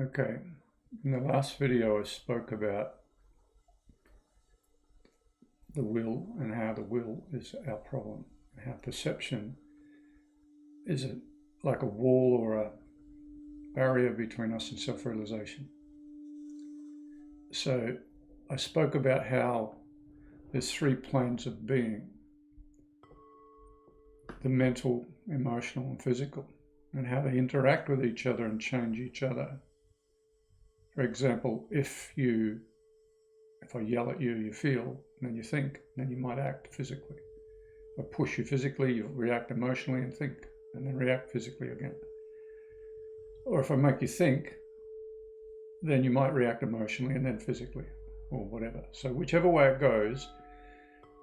Okay, in the last video I spoke about the will and how the will is our problem, and how perception is like a wall or a barrier between us and self-realization. So I spoke about how there's three planes of being: the mental, emotional, and physical, and how they interact with each other and change each other. For example, if I yell at you, you feel, and then you think, and then you might act physically. If I push you physically, you react emotionally and think, and then react physically again. Or if I make you think, then you might react emotionally and then physically, or whatever. So whichever way it goes,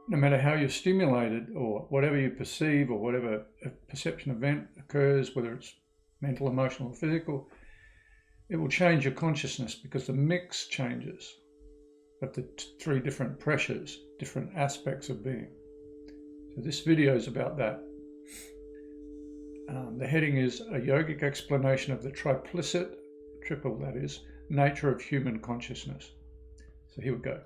no matter how you're stimulated or whatever you perceive or whatever perception event occurs, whether it's mental, emotional, or physical, it will change your consciousness because the mix changes of the three different pressures, different aspects of being. So this video is about that. The heading is a yogic explanation of the triplicit, triple that is, nature of human consciousness. So here we go.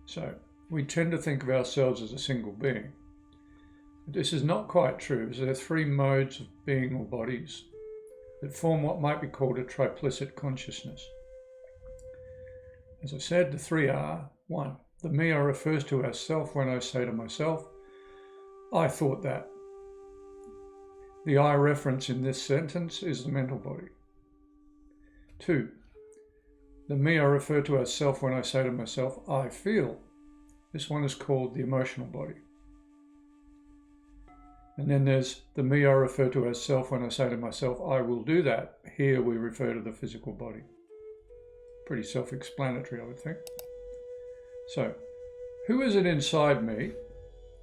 So we tend to think of ourselves as a single being. This is not quite true, as there are three modes of being or bodies that form what might be called a triplicit consciousness. As I said, the three are: 1. The me I refers to as self when I say to myself, I thought that. The I reference in this sentence is the mental body. 2. The me I refer to as self when I say to myself, I feel. This one is called the emotional body. And then there's the me I refer to as self when I say to myself, I will do that. Here we refer to the physical body. Pretty self-explanatory, I would think. So, who is it inside me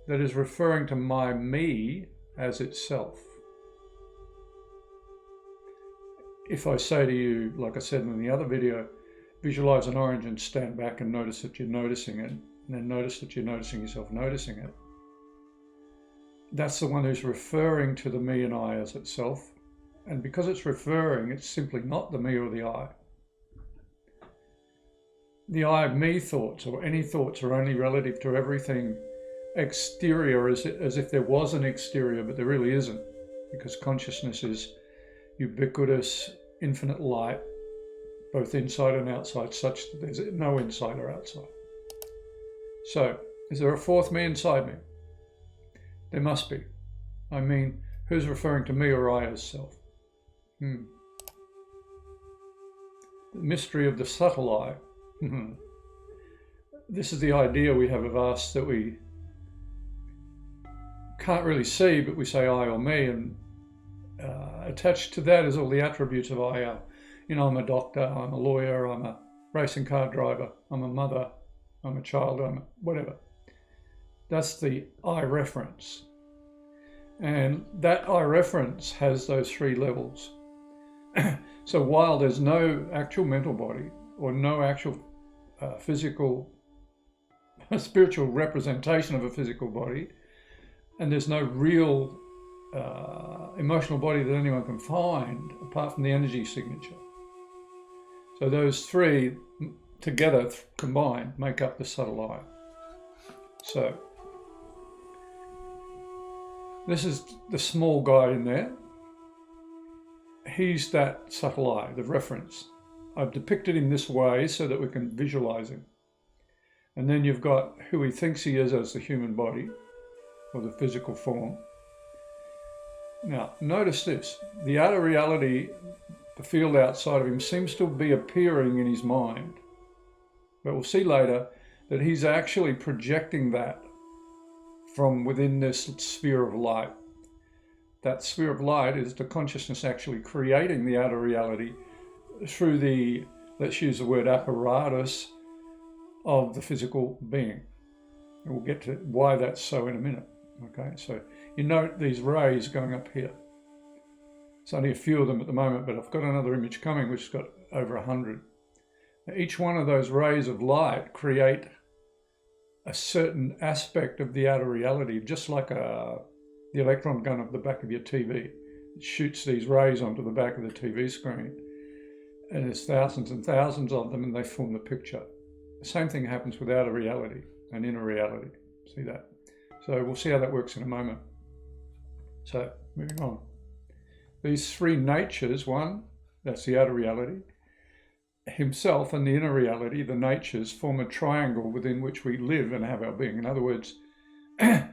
that is referring to my me as itself? If I say to you, like I said in the other video, visualize an orange and stand back and notice that you're noticing it, and then notice that you're noticing yourself noticing it. That's the one who's referring to the me and I as itself. And because it's referring, it's simply not the me or the I. The I me thoughts, or any thoughts, are only relative to everything exterior, as if there was an exterior, but there really isn't, because consciousness is ubiquitous, infinite light, both inside and outside, such that there's no inside or outside. So, is there a fourth me inside me? There must be. I mean, who's referring to me or I as self? The mystery of the subtle I. This is the idea we have of us that we can't really see, but we say I or me, and attached to that is all the attributes of I. I'm a doctor, I'm a lawyer, I'm a racing car driver, I'm a mother, I'm a child, I'm whatever. That's the I reference. And that I reference has those three levels. So while there's no actual mental body or no actual physical, spiritual representation of a physical body, and there's no real emotional body that anyone can find apart from the energy signature. So those three together, combined, make up the subtle I. So this is the small guy in there. He's that subtle I, the reference. I've depicted him this way so that we can visualize him. And then you've got who he thinks he is as the human body, or the physical form. Now, notice this. The outer reality, the field outside of him, seems to be appearing in his mind. But we'll see later that he's actually projecting that from within this sphere of light. That sphere of light is the consciousness actually creating the outer reality through the, let's use the word apparatus, of the physical being. And we'll get to why that's so in a minute. Okay, so you note these rays going up here. There's only a few of them at the moment, but I've got another image coming which has got over 100. Now, each one of those rays of light create a certain aspect of the outer reality, just like a the electron gun of the back of your TV. It shoots these rays onto the back of the TV screen, and there's thousands and thousands of them, and they form the picture. The same thing happens with outer reality and inner reality. See that? So we'll see how that works in a moment. So moving on. These three natures, one, that's the outer reality, himself, and the inner reality, the natures, form a triangle within which we live and have our being. In other words, there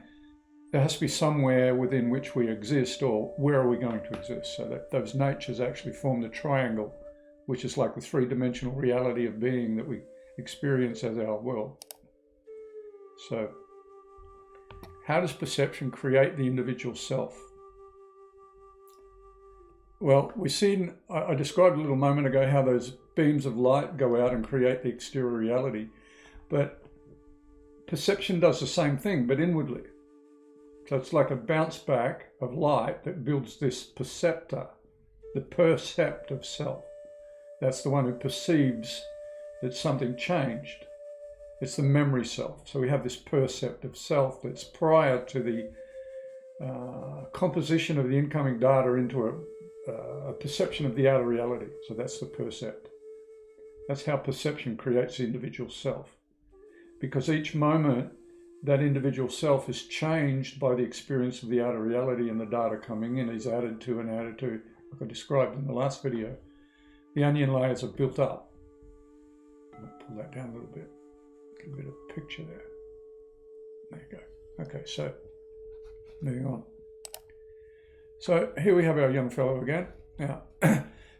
has to be somewhere within which we exist, or where are we going to exist? So that those natures actually form the triangle, which is like the three-dimensional reality of being that we experience as our world. So how does perception create the individual self? Well, we've seen, I described a little moment ago how those beams of light go out and create the exterior reality, but perception does the same thing, but inwardly. So it's like a bounce back of light that builds this perceptor, the percept of self. That's the one who perceives that something changed. It's the memory self. So we have this percept of self that's prior to the composition of the incoming data into a perception of the outer reality. So that's the percept. That's how perception creates the individual self. Because each moment, that individual self is changed by the experience of the outer reality, and the data coming in is added to and added to, like I described in the last video. The onion layers are built up. I'll pull that down a little bit. Get a bit of picture there. There you go. Okay, so moving on. So here we have our young fellow again. Now,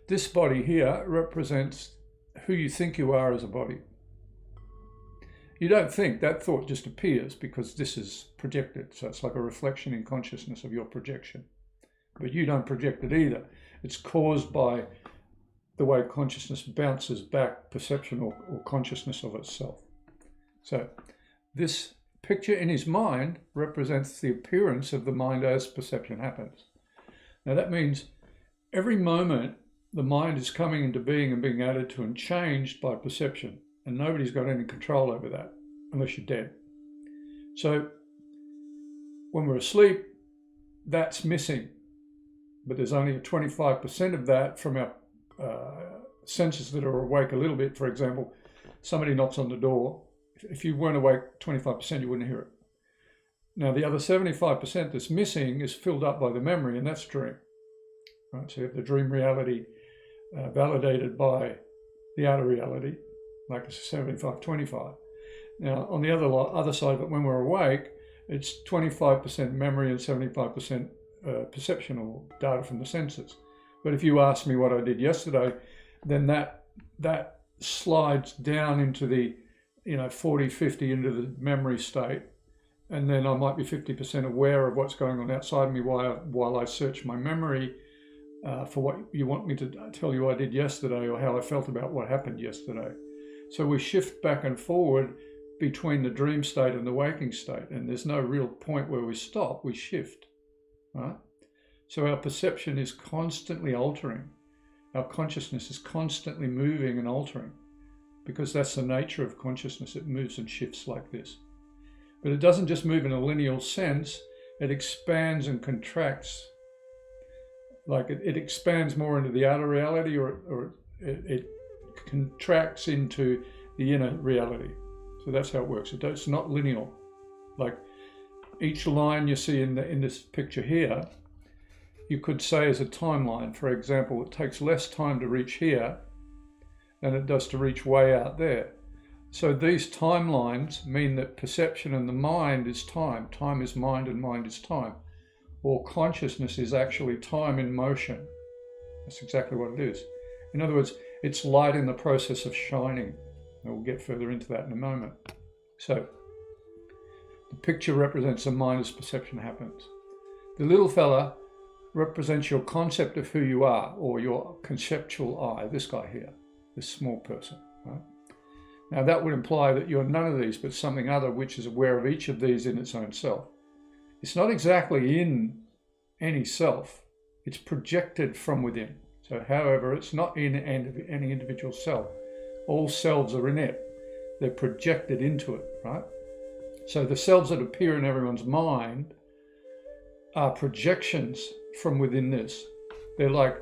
this body here represents who you think you are as a body. You don't think, that thought just appears because this is projected. So it's like a reflection in consciousness of your projection. But you don't project it either. It's caused by the way consciousness bounces back perception or consciousness of itself. So this picture in his mind represents the appearance of the mind as perception happens. Now that means every moment the mind is coming into being and being added to and changed by perception, and nobody's got any control over that unless you're dead. So when we're asleep, that's missing, but there's only 25% of that from our senses that are awake a little bit. For example, somebody knocks on the door. If you weren't awake 25%, you wouldn't hear it. Now, the other 75% that's missing is filled up by the memory, and that's dream. Right? So you have the dream reality validated by the outer reality, like it's 75-25. Now, on the other side of it, when we're awake, it's 25% memory and 75% perception or data from the senses. But if you ask me what I did yesterday, then that slides down into the 40-50 into the memory state, and then I might be 50% aware of what's going on outside of me while I search my memory for what you want me to tell you I did yesterday or how I felt about what happened yesterday. So we shift back and forward between the dream state and the waking state, and there's no real point where we stop, we shift, right? So our perception is constantly altering. Our consciousness is constantly moving and altering, because that's the nature of consciousness. It moves and shifts like this. But it doesn't just move in a linear sense, it expands and contracts. Like it expands more into the outer reality, or it contracts into the inner reality. So that's how it works. It's not linear. Like each line you see in this picture here, you could say is a timeline. For example, it takes less time to reach here than it does to reach way out there. So these timelines mean that perception and the mind is time. Time is mind and mind is time. Or consciousness is actually time in motion. That's exactly what it is. In other words, it's light in the process of shining. And we'll get further into that in a moment. So the picture represents the mind as perception happens. The little fella represents your concept of who you are, or your conceptual I, this guy here, this small person, right? Now that would imply that you're none of these, but something other which is aware of each of these in its own self. It's not exactly in any self, it's projected from within. So however, it's not in any individual self. All selves are in it. They're projected into it, right? So the selves that appear in everyone's mind are projections from within this. They're like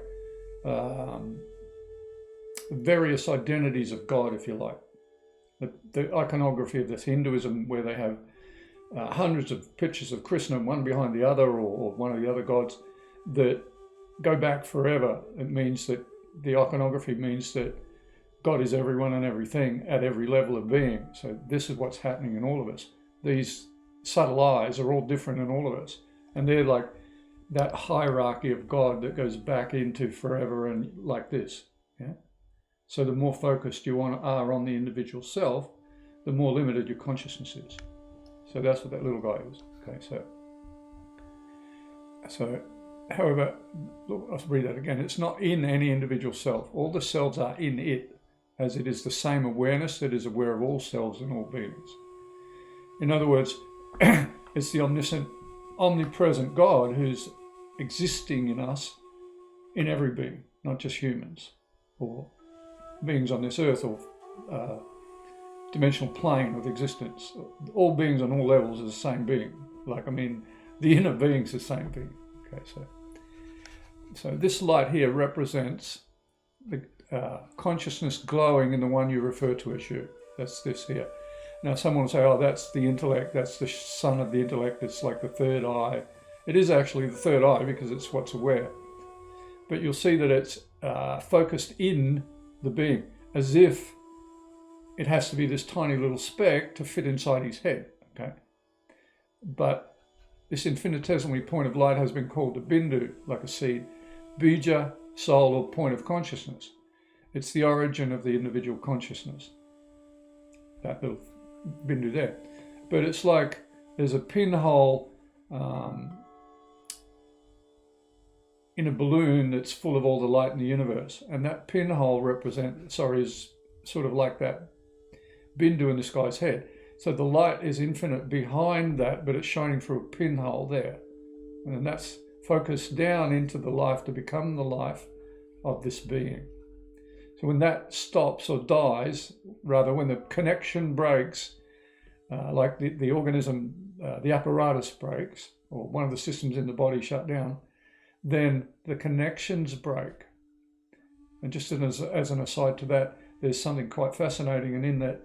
various identities of God, if you like. The iconography of this Hinduism, where they have hundreds of pictures of Krishna, one behind the other, or one of the other gods, that go back forever. It means that the iconography means that God is everyone and everything at every level of being. So this is what's happening in all of us. These subtle eyes are all different in all of us. And they're like that hierarchy of God that goes back into forever and like this. Yeah. So the more focused you are on the individual self, the more limited your consciousness is. So that's what that little guy is. Okay, so however, I'll read that again. It's not in any individual self. All the cells are in it, as it is the same awareness that is aware of all selves and all beings. In other words, it's the omniscient, omnipresent God who's existing in us, in every being, not just humans or beings on this earth or dimensional plane of existence. All beings on all levels are the same being. The inner being's the same being. Okay, so this light here represents the consciousness glowing in the one you refer to as you. That's this here. Now someone will say, oh, that's the intellect, that's the sun of the intellect, it's like the third eye. It is actually the third eye because it's what's aware. But you'll see that it's focused in the being, as if it has to be this tiny little speck to fit inside his head, okay? But this infinitesimally point of light has been called a bindu, like a seed, bija, soul, or point of consciousness. It's the origin of the individual consciousness, that little bindu there. But it's like there's a pinhole in a balloon that's full of all the light in the universe. And that pinhole is sort of like that bindu in this guy's head. So the light is infinite behind that, but it's shining through a pinhole there. And that's focused down into the life to become the life of this being. So when that stops or dies, rather when the connection breaks, like the organism, the apparatus breaks, or one of the systems in the body shut down, then the connections break. And just as an aside to that, there's something quite fascinating, and in that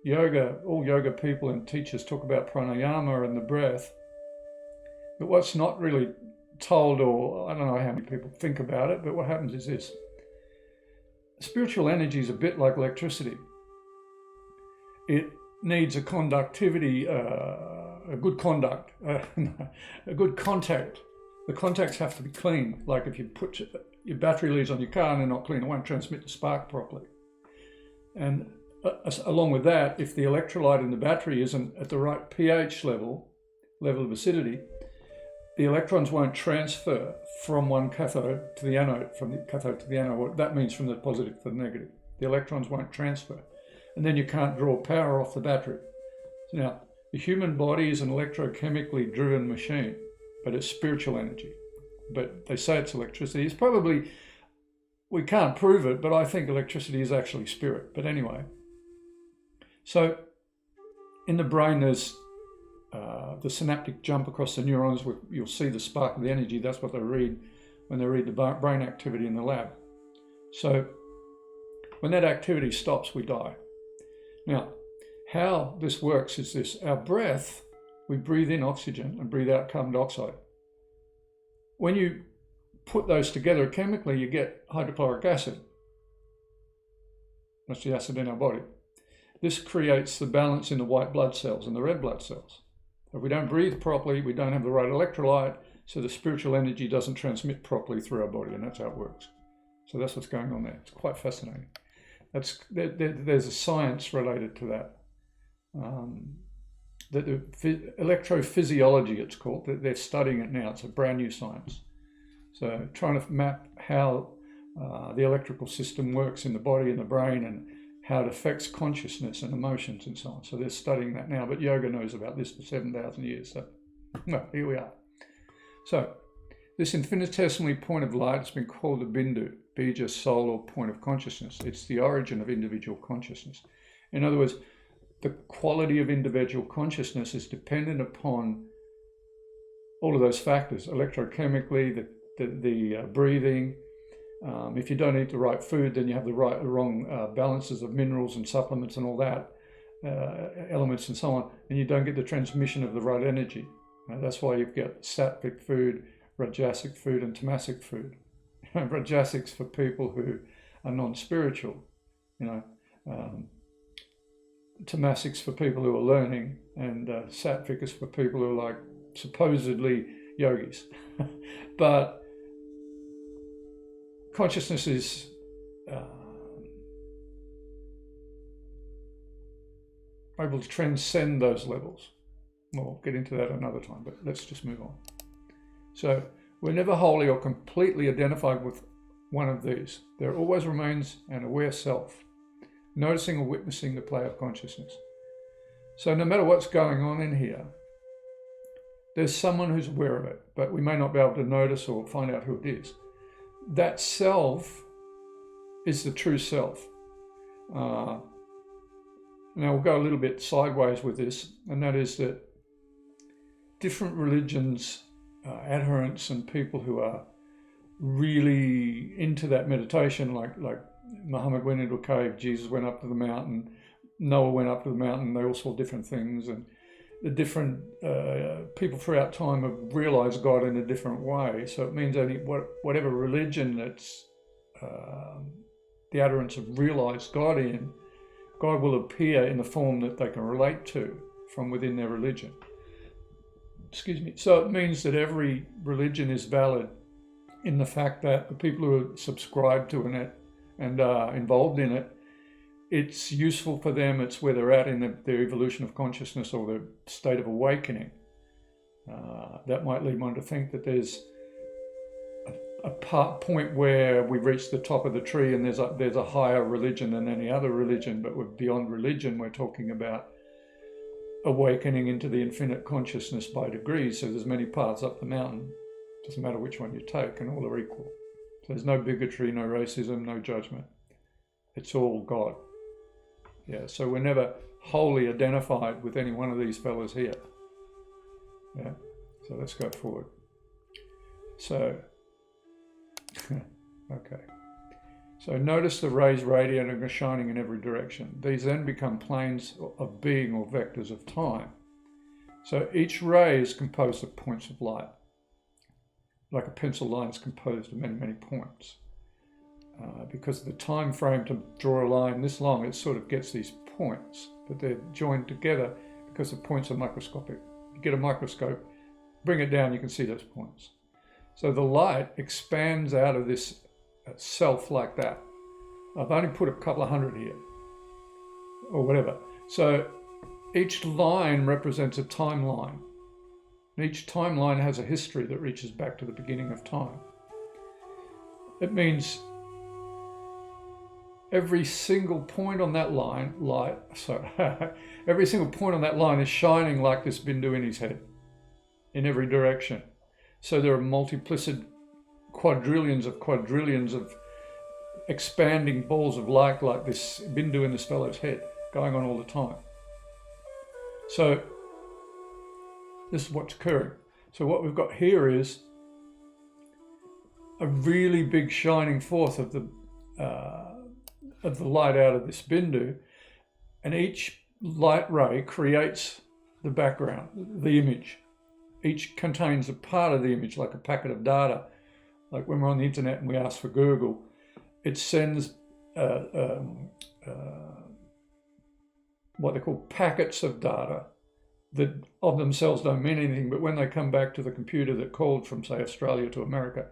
yoga, all yoga people and teachers talk about pranayama and the breath. But what's not really told, or I don't know how many people think about it, but what happens is this. Spiritual energy is a bit like electricity. It needs a conductivity, a good conduct, a good contact. The contacts have to be clean. Like if you put your battery leads on your car and they're not clean, it won't transmit the spark properly. And along with that, if the electrolyte in the battery isn't at the right pH level of acidity, the electrons won't transfer from one cathode to the anode, from the cathode to the anode. What that means from the positive to the negative. The electrons won't transfer. And then you can't draw power off the battery. So now, the human body is an electrochemically driven machine, but it's spiritual energy. But they say it's electricity. It's probably, we can't prove it, but I think electricity is actually spirit. But anyway, so in the brain there's the synaptic jump across the neurons. You'll see the spark of the energy. That's what they read when they read the brain activity in the lab. So when that activity stops, we die. Now, how this works is this. Our breath, we breathe in oxygen and breathe out carbon dioxide. When you put those together chemically, you get hydrochloric acid. That's the acid in our body. This creates the balance in the white blood cells and the red blood cells. If we don't breathe properly, we don't have the right electrolyte, so the spiritual energy doesn't transmit properly through our body, and that's how it works. So that's what's going on there. It's quite fascinating. There's a science related to that. The electrophysiology, it's called. They're studying it now. It's a brand new science. So trying to map how the electrical system works in the body and the brain, and how it affects consciousness and emotions and so on. So they're studying that now, but yoga knows about this for 7,000 years. So, well, here we are. So this infinitesimally point of light has been called a bindu, bija, soul, or point of consciousness. It's the origin of individual consciousness. In other words, the quality of individual consciousness is dependent upon all of those factors, electrochemically, the breathing. If you don't eat the right food, then you have the wrong balances of minerals and supplements and all that, elements and so on, and you don't get the transmission of the right energy. That's why you've got sattvic food, rajasic food, and tamasic food. Rajasic's for people who are non-spiritual, tamasic's for people who are learning, and sattvic is for people who are like supposedly yogis. But consciousness is able to transcend those levels. We'll get into that another time, but let's just move on. So we're never wholly or completely identified with one of these. There always remains an aware self, noticing or witnessing the play of consciousness. So no matter what's going on in here, there's someone who's aware of it, but we may not be able to notice or find out who it is. That self is the true self. Now we'll go a little bit sideways with this, and that is that different religions, adherents and people who are really into that meditation, like Muhammad went into a cave, Jesus went up to the mountain, Noah went up to the mountain, they all saw different things, and the different people throughout time have realized God in a different way. So it means only whatever religion that's the adherents have realized God in, God will appear in the form that they can relate to from within their religion. Excuse me. So it means that every religion is valid in the fact that the people who are subscribed to it and are involved in it, it's useful for them. It's where they're at in their evolution of consciousness or their state of awakening. That might lead one to think that there's a point where we've reached the top of the tree and there's a higher religion than any other religion, but we're beyond religion. We're talking about awakening into the infinite consciousness by degrees. So there's many paths up the mountain. Doesn't matter which one you take, and all are equal. So there's no bigotry, no racism, no judgment. It's all God. Yeah, so we're never wholly identified with any one of these fellas here. Yeah, so let's go forward. So, okay. So notice the rays radiating or shining in every direction. These then become planes of being or vectors of time. So each ray is composed of points of light. Like a pencil line is composed of many, many points. Because of the time frame to draw a line this long, it sort of gets these points, but they're joined together because the points are microscopic. You get a microscope, bring it down, you can see those points. So the light expands out of this self like that. I've only put a couple of hundred here, or whatever. So each line represents a timeline. Each timeline has a history that reaches back to the beginning of time. It means every single point on that line, every single point on that line is shining like this bindu in his head, in every direction. So there are multiplicit quadrillions of expanding balls of light like this bindu in this fellow's head, going on all the time. So this is what's occurring. So what we've got here is a really big shining forth of the light out of this bindu, and each light ray creates the background, the image. Each contains a part of the image, like a packet of data. Like when we're on the internet and we ask for Google, it sends what they call packets of data that of themselves don't mean anything, but when they come back to the computer that called from, say, Australia to America,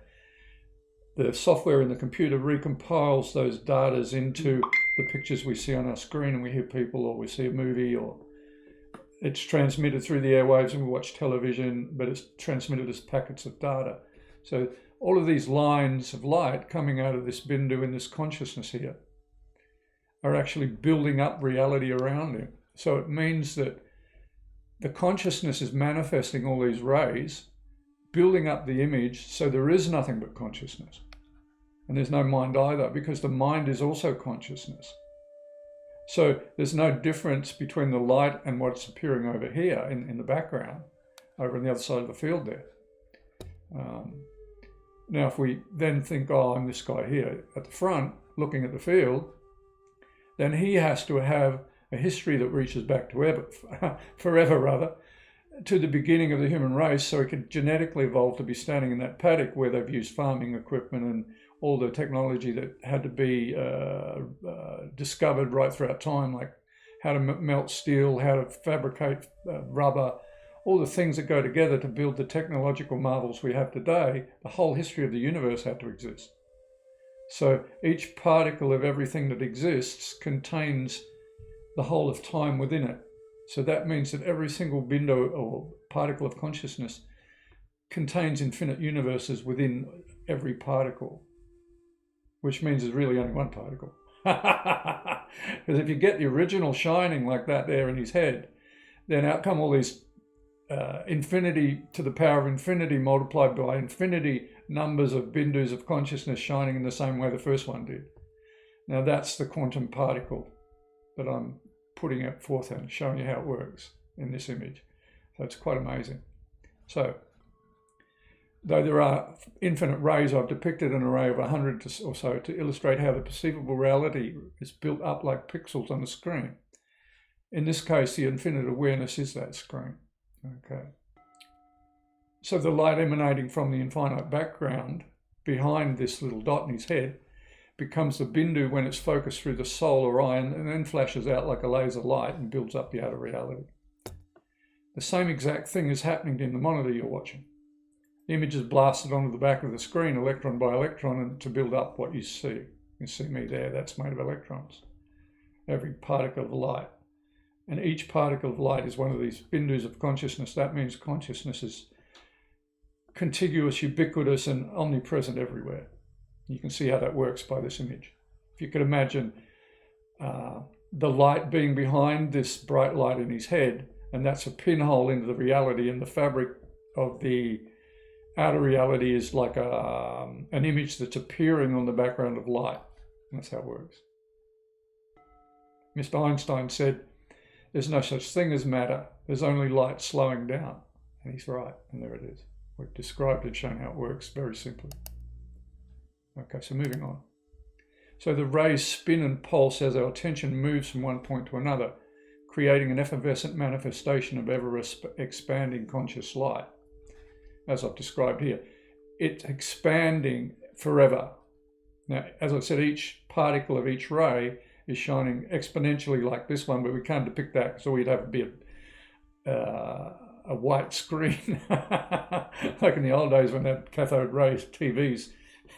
the software in the computer recompiles those data into the pictures we see on our screen, and we hear people, or we see a movie, or it's transmitted through the airwaves and we watch television, but it's transmitted as packets of data. So all of these lines of light coming out of this bindu in this consciousness here are actually building up reality around him. So it means that the consciousness is manifesting all these rays, building up the image, so there is nothing but consciousness. And there's no mind either, because the mind is also consciousness. So there's no difference between the light and what's appearing over here in the background, over on the other side of the field there. Now, if we then think, oh, I'm this guy here at the front looking at the field, then he has to have a history that reaches back to forever, to the beginning of the human race, so he could genetically evolve to be standing in that paddock where they've used farming equipment and all the technology that had to be discovered right throughout time, like how to melt steel, how to fabricate rubber, all the things that go together to build the technological marvels we have today. The whole history of the universe had to exist. So each particle of everything that exists contains the whole of time within it. So that means that every single bindu or particle of consciousness contains infinite universes within every particle, which means there's really only one particle. Because if you get the original shining like that there in his head, then out come all these infinity to the power of infinity multiplied by infinity numbers of bindus of consciousness shining in the same way the first one did. Now that's the quantum particle that I'm putting it forth and showing you how it works in this image. So it's quite amazing. So, though there are infinite rays, I've depicted an array of 100 or so to illustrate how the perceivable reality is built up like pixels on the screen. In this case, the infinite awareness is that screen. Okay. So the light emanating from the infinite background behind this little dot in his head becomes the bindu when it's focused through the soul or eye, and then flashes out like a laser light and builds up the outer reality. The same exact thing is happening in the monitor you're watching. The image is blasted onto the back of the screen, electron by electron, and to build up what you see. You see me there, that's made of electrons. Every particle of light. And each particle of light is one of these bindus of consciousness. That means consciousness is contiguous, ubiquitous, and omnipresent everywhere. You can see how that works by this image. If you could imagine the light being behind this bright light in his head, and that's a pinhole into the reality, and the fabric of the outer reality is like an image that's appearing on the background of light. That's how it works. Mr. Einstein said, there's no such thing as matter, there's only light slowing down. And he's right, and there it is. We've described and shown how it works very simply. Okay, so moving on. So the rays spin and pulse as our attention moves from one point to another, creating an effervescent manifestation of ever-expanding conscious light. As I've described here, it's expanding forever. Now, as I said, each particle of each ray is shining exponentially like this one, but we can't depict that because all you'd have would be a white screen, like in the old days when they had cathode ray TVs,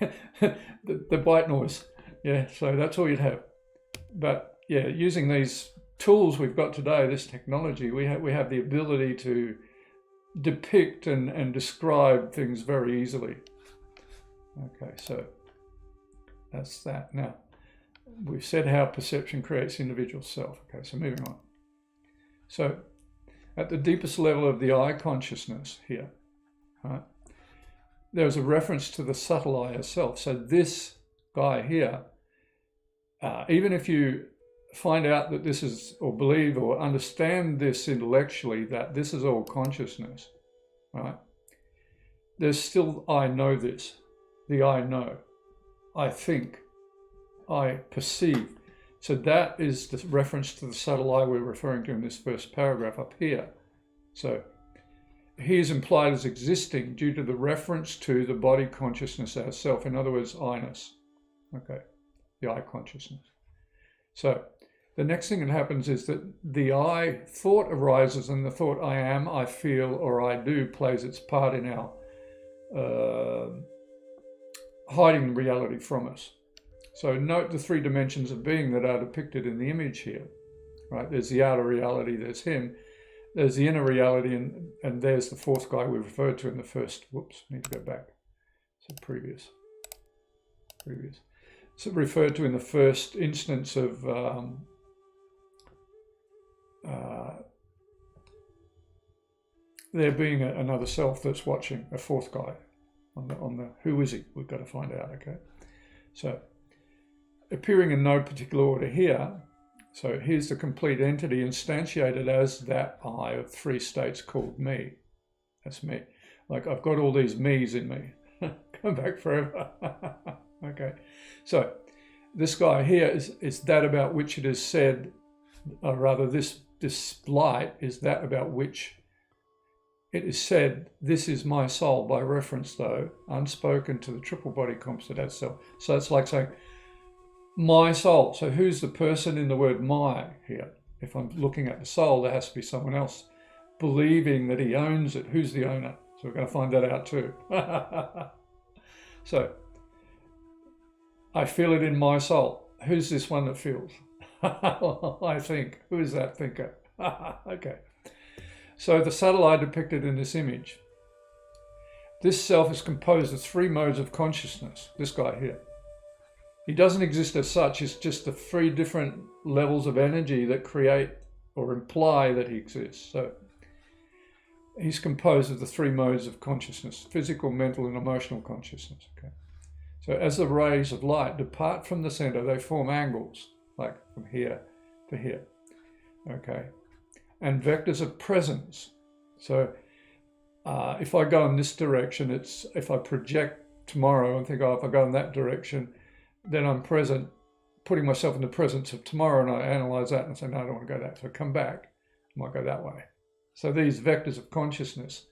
the white noise. Yeah, so that's all you'd have. But yeah, using these tools we've got today, this technology, we have the ability to depict and describe things very easily. Okay, so that's that. Now, we've said how perception creates individual self. Okay, so moving on. So, at the deepest level of the eye consciousness here, right, there's a reference to the subtle eye itself. So this guy here, even if you find out that this is, or believe or understand this intellectually, that this is all consciousness, right, there's still I know this, the I know, I think, I perceive. So that is the reference to the subtle I we're referring to in this first paragraph up here. So he is implied as existing due to the reference to the body consciousness as self. In other words, I-ness. Okay, the I consciousness. So the next thing that happens is that the I thought arises, and the thought I am, I feel, or I do plays its part in our hiding reality from us. So note the three dimensions of being that are depicted in the image here, right? There's the outer reality, there's him, there's the inner reality, and there's the fourth guy we referred to in the first, whoops, need to go back. So previous. So referred to in the first instance of there being another self that's watching, a fourth guy on the who is he? We've got to find out, okay? So appearing in no particular order here, so here's the complete entity instantiated as that I of three states called me. That's me. Like I've got all these me's in me. Come back forever. Okay. So this guy here is that about which it is said, or rather this light is that about which it is said, this is my soul, by reference though, unspoken to the triple body composite as self. So it's like saying, my soul. So who's the person in the word my here? If I'm looking at the soul, there has to be someone else believing that he owns it. Who's the owner? So we're going to find that out too. So, I feel it in my soul. Who's this one that feels? I think. Who is that thinker? Okay. So the subtle I depicted in this image, this self is composed of 3 modes of consciousness, this guy here. He doesn't exist as such, it's just the 3 different levels of energy that create or imply that he exists. So he's composed of the 3 modes of consciousness, physical, mental, and emotional consciousness. Okay. So as the rays of light depart from the center, they form angles, like from here to here. Okay. And vectors of presence. So if I go in this direction, it's if I project tomorrow and think, oh, if I go in that direction, then I'm present, putting myself in the presence of tomorrow, and I analyze that and say, no, I don't want to go that. So I come back, I might go that way. So these vectors of consciousness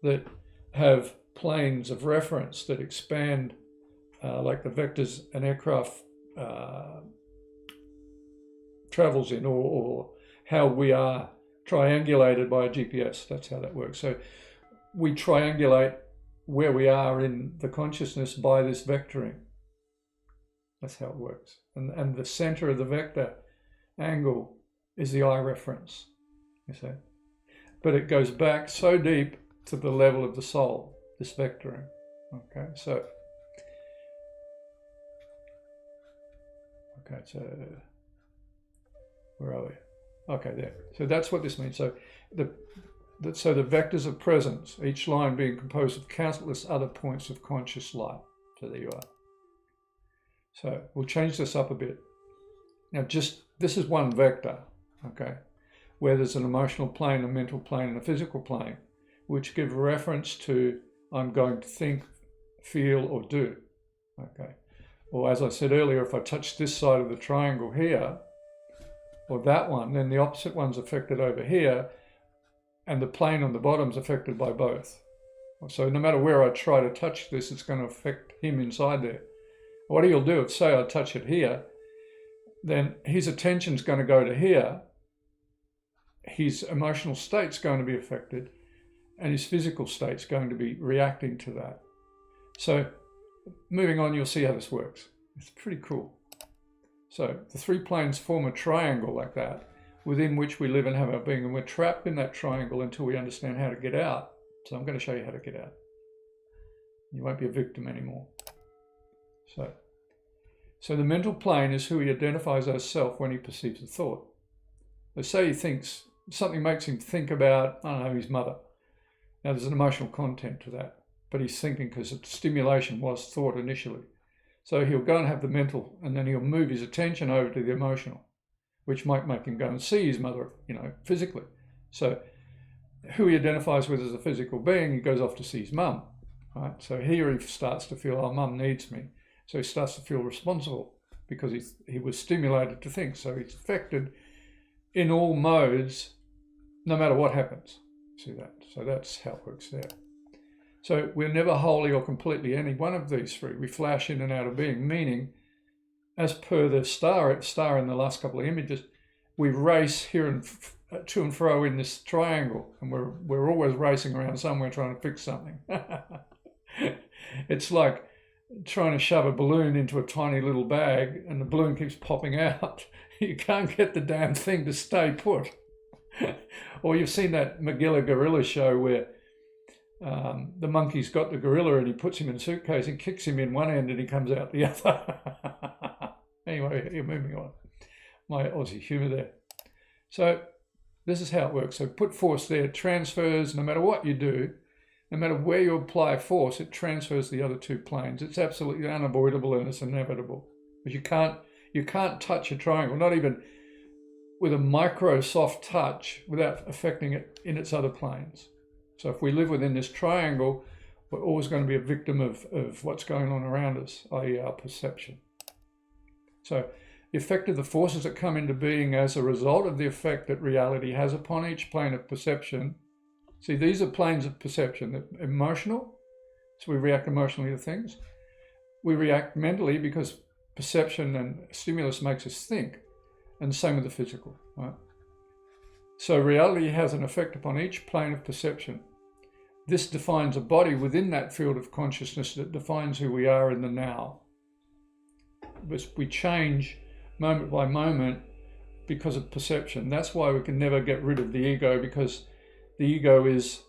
that have planes of reference that expand, like the vectors an aircraft travels in, or how we are triangulated by a GPS. That's how that works. So we triangulate where we are in the consciousness by this vectoring. That's how it works. And the center of the vector angle is the eye reference, you see. But it goes back so deep to the level of the soul, this vectoring. Okay, so where are we? Okay, there. So that's what this means. So the vectors of presence, each line being composed of countless other points of conscious light. So there you are. So we'll change this up a bit. Now this is one vector, okay, where there's an emotional plane, a mental plane, and a physical plane, which give reference to I'm going to think, feel, or do, okay. Or as I said earlier, if I touch this side of the triangle here, or that one, then the opposite one's affected over here, and the plane on the bottom's affected by both. So no matter where I try to touch this, it's going to affect him inside there. What he'll do, if say I touch it here, then his attention's going to go to here, his emotional state's going to be affected, and his physical state's going to be reacting to that. So moving on, you'll see how this works. It's pretty cool. So the 3 planes form a triangle like that, within which we live and have our being, and we're trapped in that triangle until we understand how to get out. So I'm going to show you how to get out. You won't be a victim anymore. So the mental plane is who he identifies as self when he perceives a thought. So say he thinks, something makes him think about, I don't know, his mother. Now there's an emotional content to that, but he's thinking because the stimulation was thought initially. So he'll go and have the mental, and then he'll move his attention over to the emotional, which might make him go and see his mother, physically. So who he identifies with as a physical being, he goes off to see his mum, right? So here he starts to feel, oh, mum needs me. So he starts to feel responsible because he was stimulated to think. So he's affected in all modes, no matter what happens. See that? So that's how it works there. So we're never wholly or completely any one of these 3. We flash in and out of being, meaning, as per the star in the last couple of images, we race here and to and fro in this triangle, and we're always racing around somewhere trying to fix something. It's like trying to shove a balloon into a tiny little bag, and the balloon keeps popping out. You can't get the damn thing to stay put. Or you've seen that Magilla gorilla show where the monkey's got the gorilla and he puts him in a suitcase and kicks him in one end and he comes out the other. Anyway, you're moving on. My Aussie humour there. So this is how it works. So put force there, transfers, no matter what you do, no matter where you apply force, it transfers the other 2 planes. It's absolutely unavoidable and it's inevitable. But you can't touch a triangle, not even with a micro soft touch, without affecting it in its other planes. So if we live within this triangle, we're always going to be a victim of what's going on around us, i.e. our perception. So the effect of the forces that come into being as a result of the effect that reality has upon each plane of perception. See, these are planes of perception. They're emotional, so we react emotionally to things. We react mentally because perception and stimulus makes us think, and the same with the physical, right? So reality has an effect upon each plane of perception. This defines a body within that field of consciousness that defines who we are in the now. We change moment by moment because of perception. That's why we can never get rid of the ego, because the ego is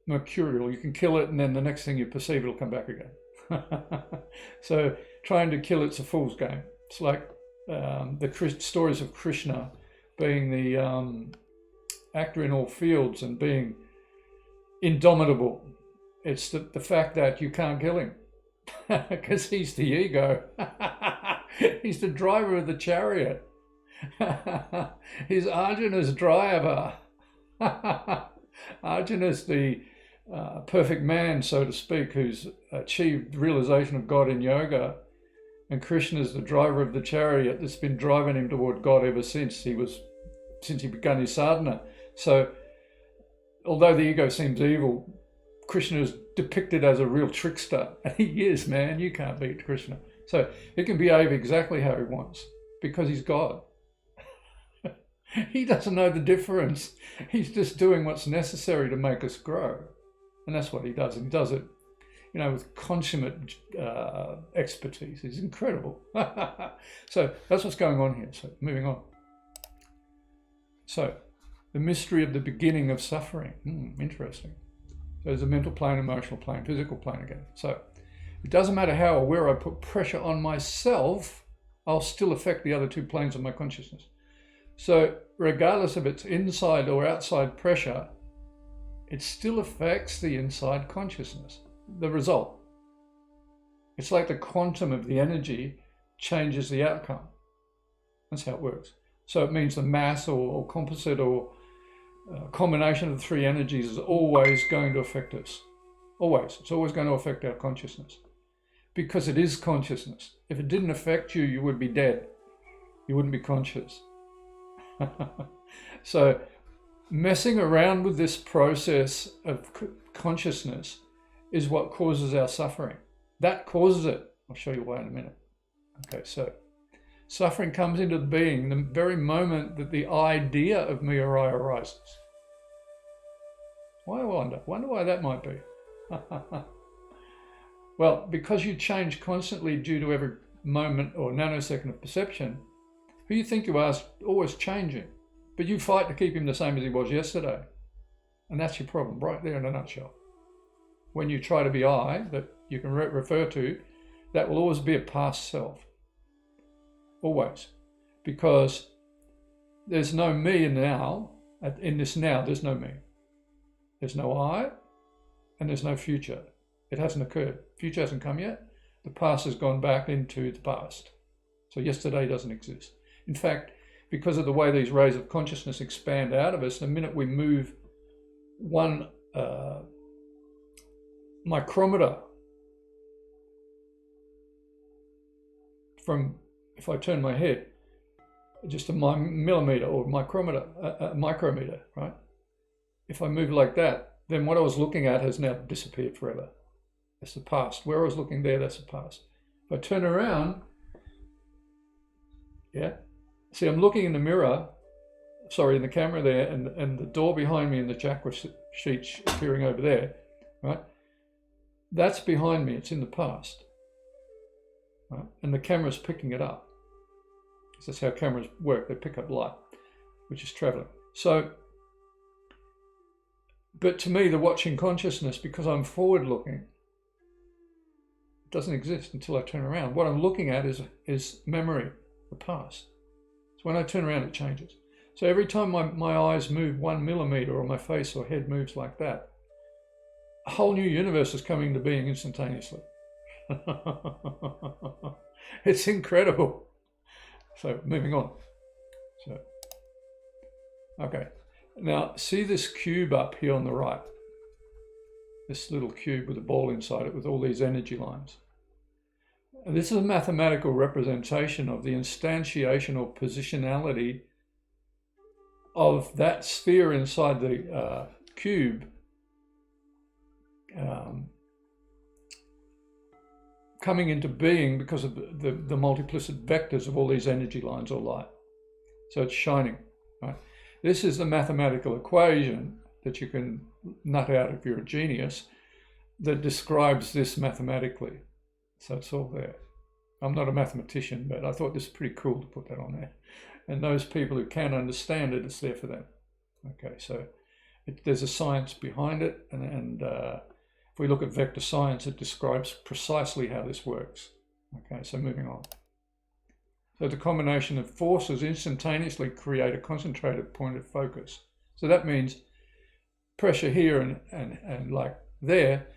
mercurial. You can kill it, and then the next thing you perceive, it'll come back again. So trying to kill it's a fool's game. It's like the stories of Krishna being the actor in all fields and being indomitable. It's the fact that you can't kill him because he's the ego. He's the driver of the chariot. He's Arjuna's driver. Arjuna's the perfect man, so to speak, who's achieved realization of God in yoga, and Krishna's the driver of the chariot that's been driving him toward God ever since he began his sadhana. So although the ego seems evil, Krishna is depicted as a real trickster, and he is, man. You can't beat Krishna. So he can behave exactly how he wants because he's God. He doesn't know the difference. He's just doing what's necessary to make us grow. And that's what he does. And he does it, with consummate expertise. He's incredible. So that's what's going on here. So moving on. So the mystery of the beginning of suffering. Interesting. So there's a mental plane, emotional plane, physical plane again. So it doesn't matter how or where I put pressure on myself, I'll still affect the other two planes of my consciousness. So regardless of its inside or outside pressure, it still affects the inside consciousness, the result. It's like the quantum of the energy changes the outcome. That's how it works. So it means the mass or composite or combination of the three energies is always going to affect us. Always. It's always going to affect our consciousness because it is consciousness. If it didn't affect you, you would be dead. You wouldn't be conscious. So messing around with this process of consciousness is what causes our suffering. That causes it. I'll show you why in a minute. Okay, so suffering comes into being the very moment that the idea of me or I arises. Why, I wonder why that might be. Well, because you change constantly due to every moment or nanosecond of perception, who you think you are is always changing, but you fight to keep him the same as he was yesterday. And that's your problem right there in a nutshell. When you try to be I, that you can refer to, that will always be a past self. Always. Because there's no me in now. In this now, there's no me. There's no I, and there's no future. It hasn't occurred. Future hasn't come yet. The past has gone back into the past. So yesterday doesn't exist. In fact, because of the way these rays of consciousness expand out of us, the minute we move one micrometer from, if I turn my head, just a millimeter or micrometer, right? If I move like that, then what I was looking at has now disappeared forever. That's the past. Where I was looking there, that's the past. If I turn around, yeah, see, I'm looking in the mirror, in the camera there, and the door behind me and the chakra sheet appearing over there, right? That's behind me. It's in the past, right? And the camera's picking it up. That's how cameras work. They pick up light, which is traveling. So, but to me, the watching consciousness, because I'm forward looking, doesn't exist until I turn around. What I'm looking at is memory, the past. So when I turn around, it changes. So every time my eyes move 1 millimeter or my face or head moves like that, a whole new universe is coming to being instantaneously. It's incredible. So moving on. So, okay. Now, see this cube up here on the right? This little cube with a ball inside it with all these energy lines. And this is a mathematical representation of the instantiation or positionality of that sphere inside the cube coming into being because of the multiplicit vectors of all these energy lines or light. So it's shining, right? This is the mathematical equation that you can nut out if you're a genius that describes this mathematically. So it's all there. I'm not a mathematician, but I thought this was pretty cool to put that on there. And those people who can understand it, it's there for them. Okay, so there's a science behind it, and if we look at vector science, it describes precisely how this works. Okay, so moving on. So the combination of forces instantaneously create a concentrated point of focus. So that means pressure here and like there,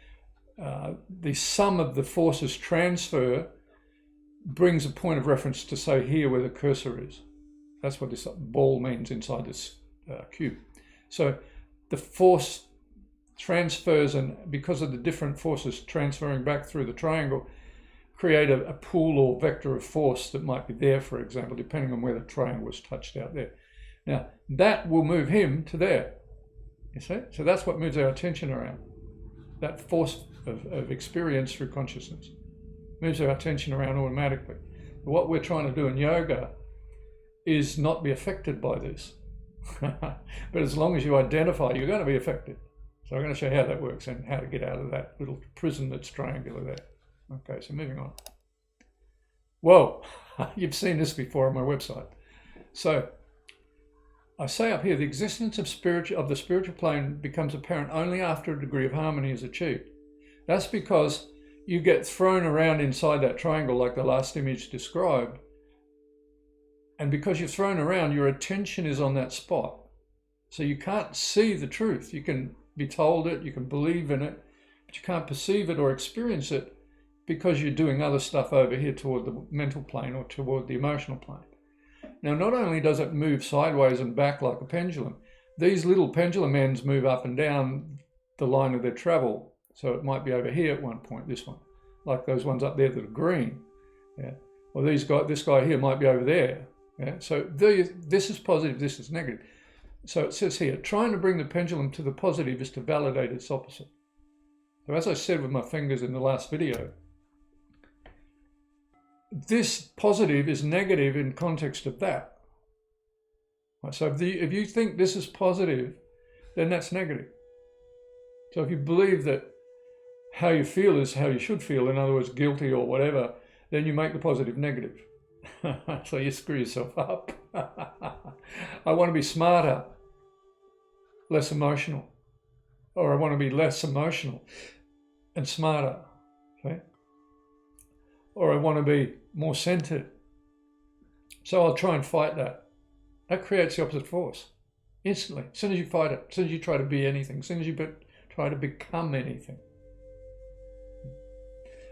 the sum of the forces transfer brings a point of reference to say here where the cursor is. That's what this ball means inside this cube. So the force transfers, and because of the different forces transferring back through the triangle, create a pool or vector of force that might be there, for example, depending on where the triangle was touched out there. Now, that will move him to there, you see? So that's what moves our attention around. That force of experience through consciousness moves our attention around automatically. What we're trying to do in yoga is not be affected by this. But as long as you identify, you're going to be affected. So I'm going to show you how that works and how to get out of that little prison that's triangular there. Okay, so moving on. Whoa, you've seen this before on my website. So I say up here, the existence of the spiritual plane becomes apparent only after a degree of harmony is achieved. That's because you get thrown around inside that triangle like the last image described. And because you're thrown around, your attention is on that spot. So you can't see the truth. You can be told it, you can believe in it, but you can't perceive it or experience it because you're doing other stuff over here toward the mental plane or toward the emotional plane. Now, not only does it move sideways and back like a pendulum, these little pendulum ends move up and down the line of their travel. So it might be over here at one point, this one, like those ones up there that are green. Yeah. Or this guy here might be over there. Yeah. So this is positive, this is negative. So it says here, trying to bring the pendulum to the positive is to validate its opposite. So as I said with my fingers in the last video, this positive is negative in context of that. So if you think this is positive, then that's negative. So if you believe that how you feel is how you should feel, in other words, guilty or whatever, then you make the positive negative. So you screw yourself up. I want to be smarter, less emotional. Or I want to be less emotional and smarter. Okay? Or I want to be more centered. So I'll try and fight that. That creates the opposite force instantly. As soon as you fight it, as soon as you try to be anything, as soon as you try to become anything.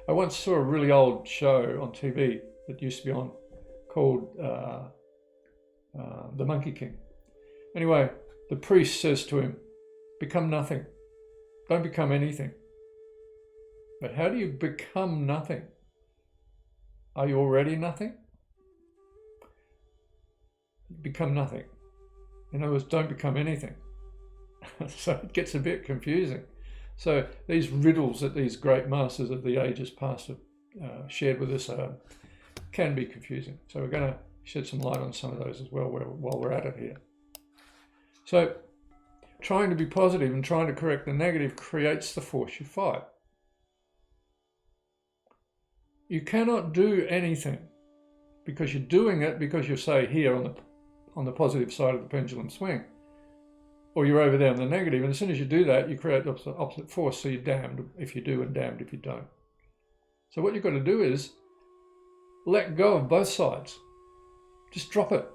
I once saw a really old show on TV that used to be on called The Monkey King. Anyway, the priest says to him, become nothing. Don't become anything. But how do you become nothing? Are you already nothing? Become nothing. In other words, don't become anything. So it gets a bit confusing. So these riddles that these great masters of the ages past have shared with us can be confusing. So we're going to shed some light on some of those as well while we're at it here. So trying to be positive and trying to correct the negative creates the force you fight. You cannot do anything because you're doing it because you're, say, here on the positive side of the pendulum swing, or you're over there on the negative, and as soon as you do that, you create the opposite force, so you're damned if you do and damned if you don't. So what you've got to do is let go of both sides. Just drop it.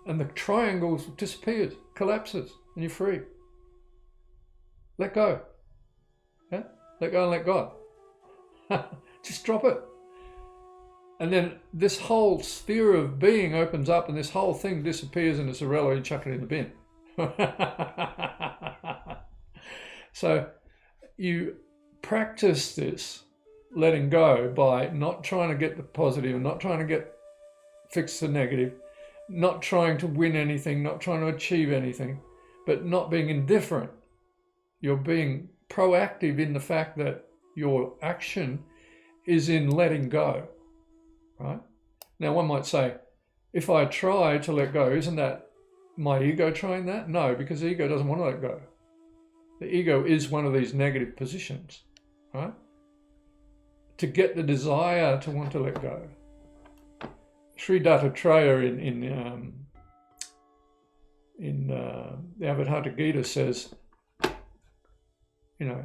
And the triangle disappears, collapses, and you're free. Let go. Yeah? Let go and let God. Just drop it. And then this whole sphere of being opens up and this whole thing disappears and it's irrelevant, you chuck it in the bin. So you practice this letting go by not trying to get the positive, not trying to fix the negative, not trying to win anything, not trying to achieve anything, but not being indifferent. You're being proactive in the fact that your action is in letting go, right? Now, one might say, if I try to let go, isn't that my ego trying that? No, because the ego doesn't want to let go. The ego is one of these negative positions, right? To get the desire to want to let go. Sri Dattatreya in the Avadhata Gita says, you know,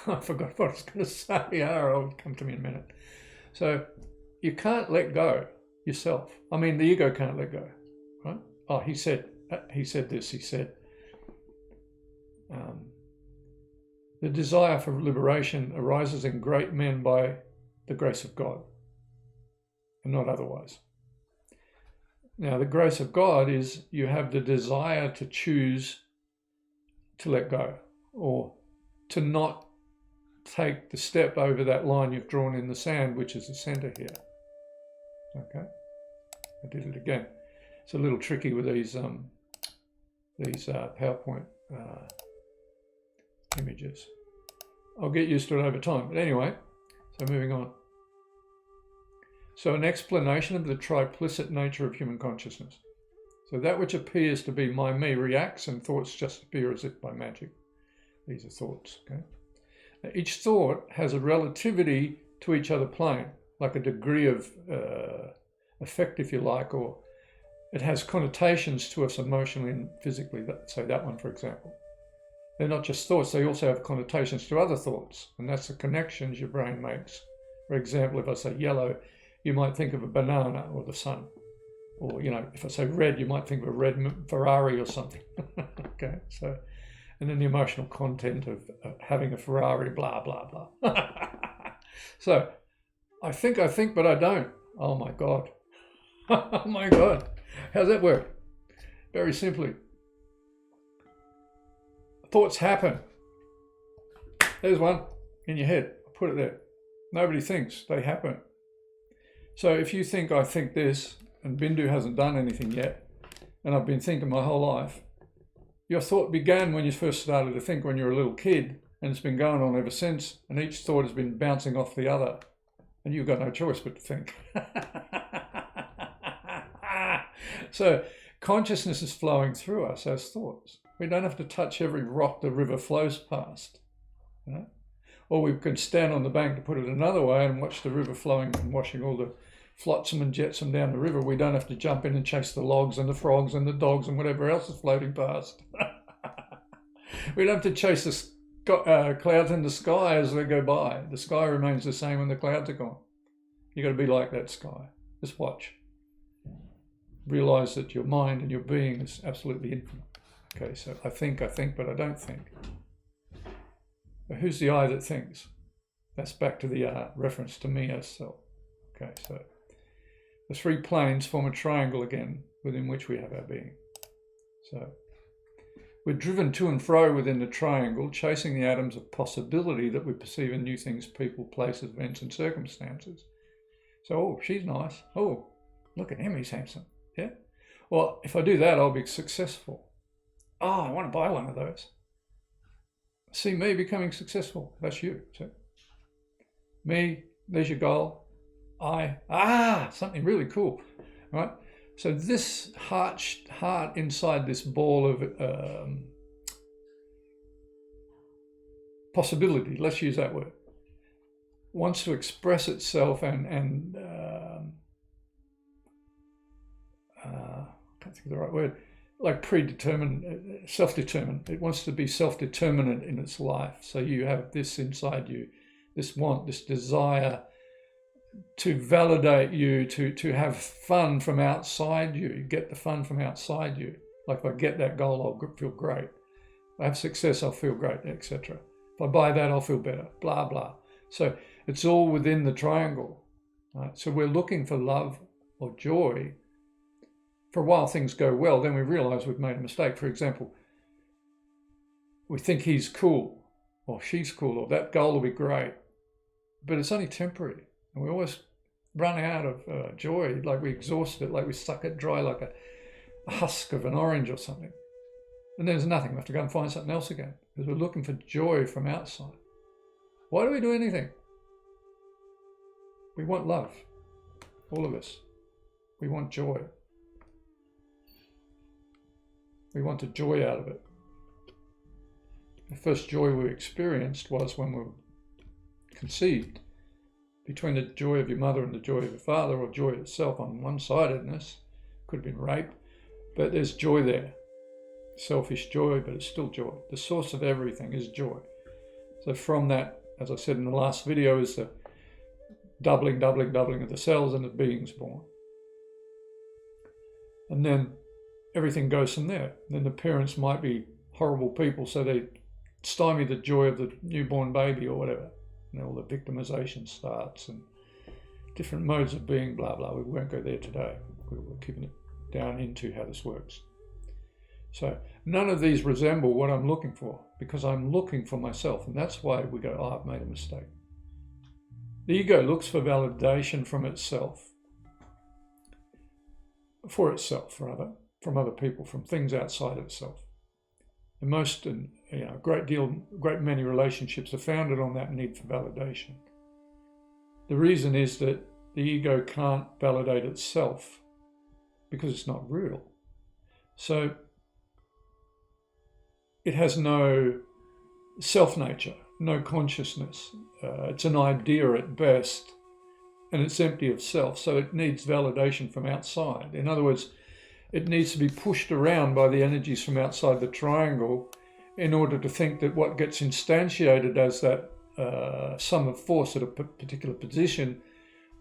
I forgot what I was going to say. It'll come to me in a minute. So you can't let go yourself. I mean, the ego can't let go, right? Oh, he said this. He said, the desire for liberation arises in great men by the grace of God, and not otherwise. Now, the grace of God is you have the desire to choose to let go, or to not take the step over that line you've drawn in the sand, which is the center here. Okay, I did it again. It's a little tricky with these PowerPoint images. I'll get used to it over time. But anyway, so moving on. So an explanation of the triplicit nature of human consciousness. So that which appears to be my me reacts, and thoughts just appear as if by magic. These are thoughts, okay? Now, each thought has a relativity to each other plane, like a degree of effect, if you like, or it has connotations to us emotionally and physically. Say that one, for example. They're not just thoughts, they also have connotations to other thoughts, and that's the connections your brain makes. For example, if I say yellow, you might think of a banana or the sun. Or, you know, if I say red, you might think of a red Ferrari or something. Okay, so, and then the emotional content of having a Ferrari, blah, blah, blah. So, I think, but I don't. Oh my God. Oh my God. How's that work? Very simply. Thoughts happen. There's one in your head. I put it there. Nobody thinks, they happen. So if you think, I think this, and Bindu hasn't done anything yet, and I've been thinking my whole life, your thought began when you first started to think when you were a little kid, and it's been going on ever since, and each thought has been bouncing off the other, and you've got no choice but to think. So consciousness is flowing through us as thoughts. We don't have to touch every rock the river flows past. You know? Or we can stand on the bank, to put it another way, and watch the river flowing and washing all the flotsam and jetsam down the river. We don't have to jump in and chase the logs and the frogs and the dogs and whatever else is floating past. We don't have to chase the clouds in the sky as they go by. The sky remains the same when the clouds are gone. You've got to be like that sky. Just watch. Realize that your mind and your being is absolutely infinite. Okay, so I think, but I don't think. But who's the I that thinks? That's back to the reference to me as self. Okay, so the three planes form a triangle again within which we have our being. So we're driven to and fro within the triangle, chasing the atoms of possibility that we perceive in new things, people, places, events, and circumstances. So, oh, she's nice. Oh, look at him, he's handsome. Yeah? Well, if I do that, I'll be successful. Oh, I want to buy one of those. See me becoming successful. That's you. So, me, there's your goal. Something really cool, right? So this heart inside this ball of possibility, let's use that word, wants to express itself and I can't think of the right word, like predetermined, self-determined. It wants to be self-determinant in its life. So you have this inside you, this want, this desire to validate you, to have fun from outside you. You get the fun from outside you. Like if I get that goal, I'll feel great. If I have success, I'll feel great, etc. If I buy that, I'll feel better, blah, blah. So it's all within the triangle. Right? So we're looking for love or joy for a while things go well, then we realize we've made a mistake. For example, we think he's cool or she's cool or that goal will be great, but it's only temporary. And we always run out of joy, like we exhaust it, like we suck it dry like a husk of an orange or something. And there's nothing. We have to go and find something else again because we're looking for joy from outside. Why do we do anything? We want love, all of us. We want joy. We want the joy out of it. The first joy we experienced was when we were conceived. Between the joy of your mother and the joy of your father, or joy itself on one-sidedness, could have been rape, but there's joy there. Selfish joy, but it's still joy. The source of everything is joy. So from that, as I said in the last video, is the doubling of the cells and the being's born. And then everything goes from there. Then the parents might be horrible people, so they stymie the joy of the newborn baby or whatever. And all the victimization starts and different modes of being, blah, blah. We won't go there today. We're keeping it down into how this works. So none of these resemble what I'm looking for, because I'm looking for myself. And that's why we go, oh, I've made a mistake. The ego looks for validation from itself, from other people, from things outside itself. And most, great many relationships are founded on that need for validation. The reason is that the ego can't validate itself because it's not real. So it has no self-nature, no consciousness. It's an idea at best, and it's empty of self, so it needs validation from outside. In other words, it needs to be pushed around by the energies from outside the triangle in order to think that what gets instantiated as that sum of force at a particular position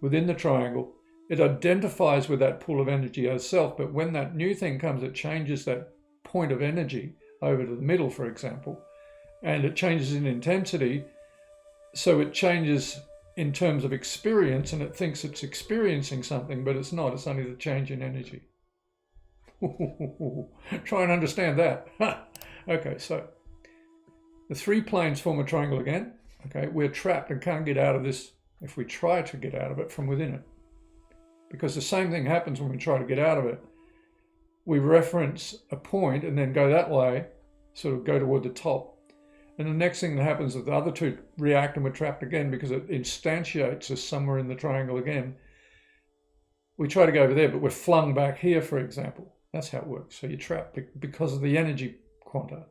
within the triangle, it identifies with that pool of energy as self, but when that new thing comes, it changes that point of energy over to the middle, for example, and it changes in intensity, so it changes in terms of experience, and it thinks it's experiencing something, but it's not. It's only the change in energy. Try and understand that. Okay, so the three planes form a triangle again. Okay, we're trapped and can't get out of this if we try to get out of it from within it. Because the same thing happens when we try to get out of it. We reference a point and then go that way, sort of go toward the top. And the next thing that happens is the other two react and we're trapped again because it instantiates us somewhere in the triangle again. We try to go over there, but we're flung back here, for example. That's how it works. So you're trapped because of the energy quanta.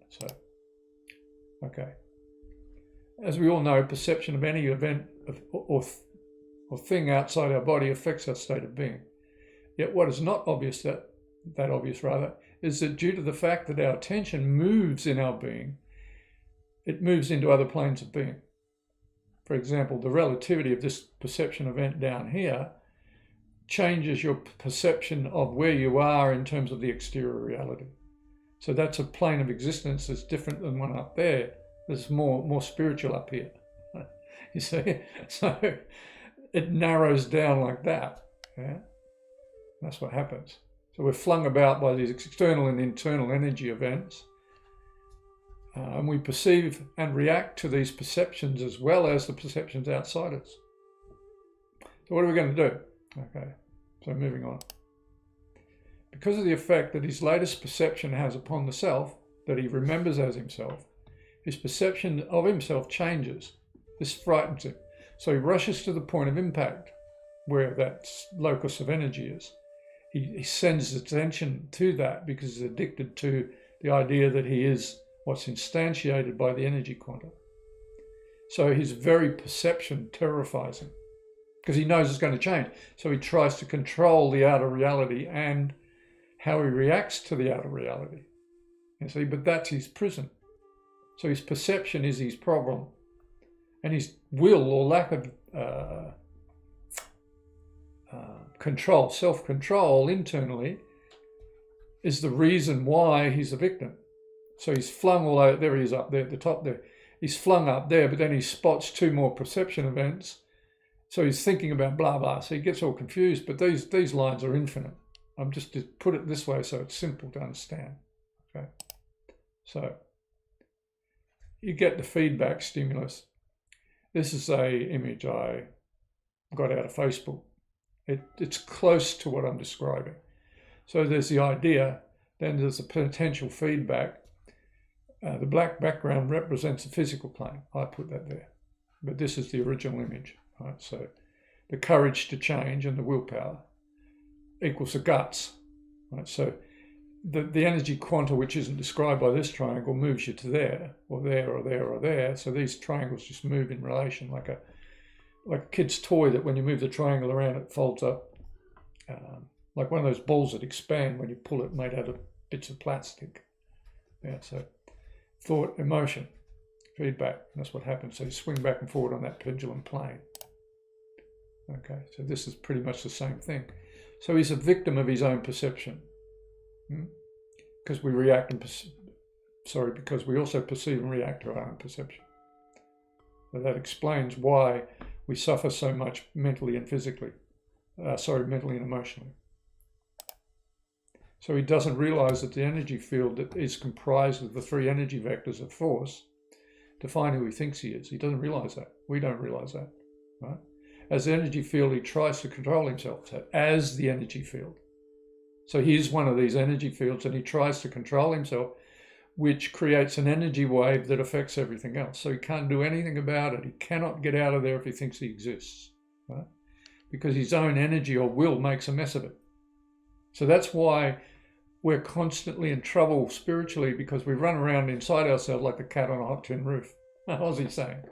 So, okay. As we all know, perception of any event or thing outside our body affects our state of being. Yet what is not obvious, that obvious rather, is that due to the fact that our attention moves in our being, it moves into other planes of being. For example, the relativity of this perception event down here changes your perception of where you are in terms of the exterior reality. So that's a plane of existence that's different than one up there. There's more spiritual up here. You see? So it narrows down like that. Yeah? That's what happens. So we're flung about by these external and internal energy events. And we perceive and react to these perceptions as well as the perceptions outside us. So what are we going to do? Okay, so moving on. Because of the effect that his latest perception has upon the self, that he remembers as himself, his perception of himself changes. This frightens him. So he rushes to the point of impact, where that locus of energy is. He sends attention to that because he's addicted to the idea that he is what's instantiated by the energy quantum. So his very perception terrifies him because he knows it's going to change. So he tries to control the outer reality and how he reacts to the outer reality. You see, but that's his prison. So his perception is his problem. And his will or lack of control, self-control internally, is the reason why he's a victim. So he's flung all out, there he is up there at the top there. He's flung up there, but then he spots two more perception events So he's thinking about blah, blah. So he gets all confused, but these lines are infinite. I'm just to put it this way so it's simple to understand. Okay. So you get the feedback stimulus. This is a image I got out of Facebook. It's close to what I'm describing. So there's the idea, then there's the potential feedback. The black background represents the physical plane. I put that there. But this is the original image. Right? So the courage to change and the willpower equals the guts. Right? So the energy quanta, which isn't described by this triangle, moves you to there, or there, or there, or there. So these triangles just move in relation like a kid's toy that when you move the triangle around, it folds up. Like one of those balls that expand when you pull it, made out of bits of plastic. Yeah, so thought, emotion, feedback, that's what happens. So you swing back and forward on that pendulum plane. Okay, so this is pretty much the same thing. So he's a victim of his own perception. Because we react and because we also perceive and react to our own perception. So that explains why we suffer so much mentally and physically. Mentally and emotionally. So he doesn't realize that the energy field that is comprised of the three energy vectors of force define who he thinks he is. He doesn't realize that. We don't realize that. Right? As the energy field, he tries to control himself. So as the energy field. So he's one of these energy fields and he tries to control himself, which creates an energy wave that affects everything else. So he can't do anything about it. He cannot get out of there if he thinks he exists. Right? Because his own energy or will makes a mess of it. So that's why we're constantly in trouble spiritually, because we run around inside ourselves like the cat on a hot tin roof. Aussie saying.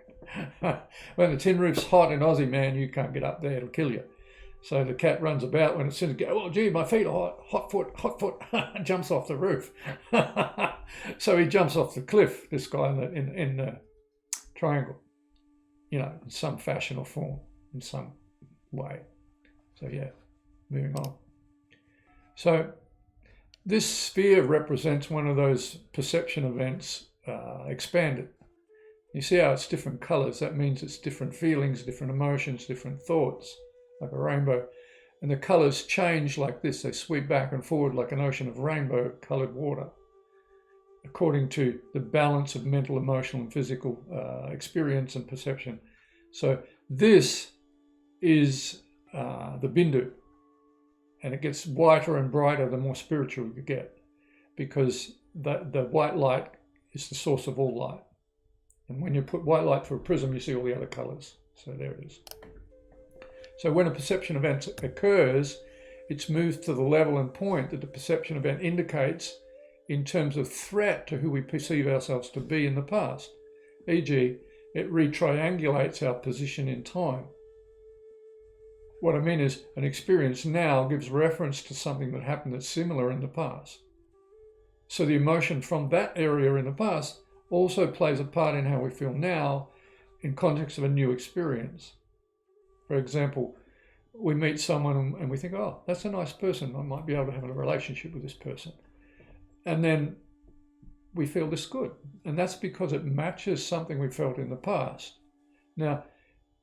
When the tin roof's hot in Aussie, man, you can't get up there, it'll kill you. So the cat runs about when it's in, oh gee, my feet are hot, hot foot, jumps off the roof. So he jumps off the cliff, this guy in the triangle, in some fashion or form, in some way. So yeah, moving on. So this sphere represents one of those perception events expanded. You see how it's different colors. That means it's different feelings, different emotions, different thoughts, like a rainbow. And the colors change like this. They sweep back and forward like an ocean of rainbow colored water, according to the balance of mental, emotional, and physical experience and perception. So this is the bindu. And it gets whiter and brighter the more spiritual you get, because the white light is the source of all light. And when you put white light through a prism, you see all the other colors. So there it is. So when a perception event occurs, it's moved to the level and point that the perception event indicates in terms of threat to who we perceive ourselves to be in the past. E.g., it retriangulates our position in time. What I mean is, an experience now gives reference to something that happened that's similar in the past. So the emotion from that area in the past also plays a part in how we feel now in context of a new experience. For example, we meet someone and we think, oh, that's a nice person. I might be able to have a relationship with this person. And then we feel this good. And that's because it matches something we felt in the past. Now,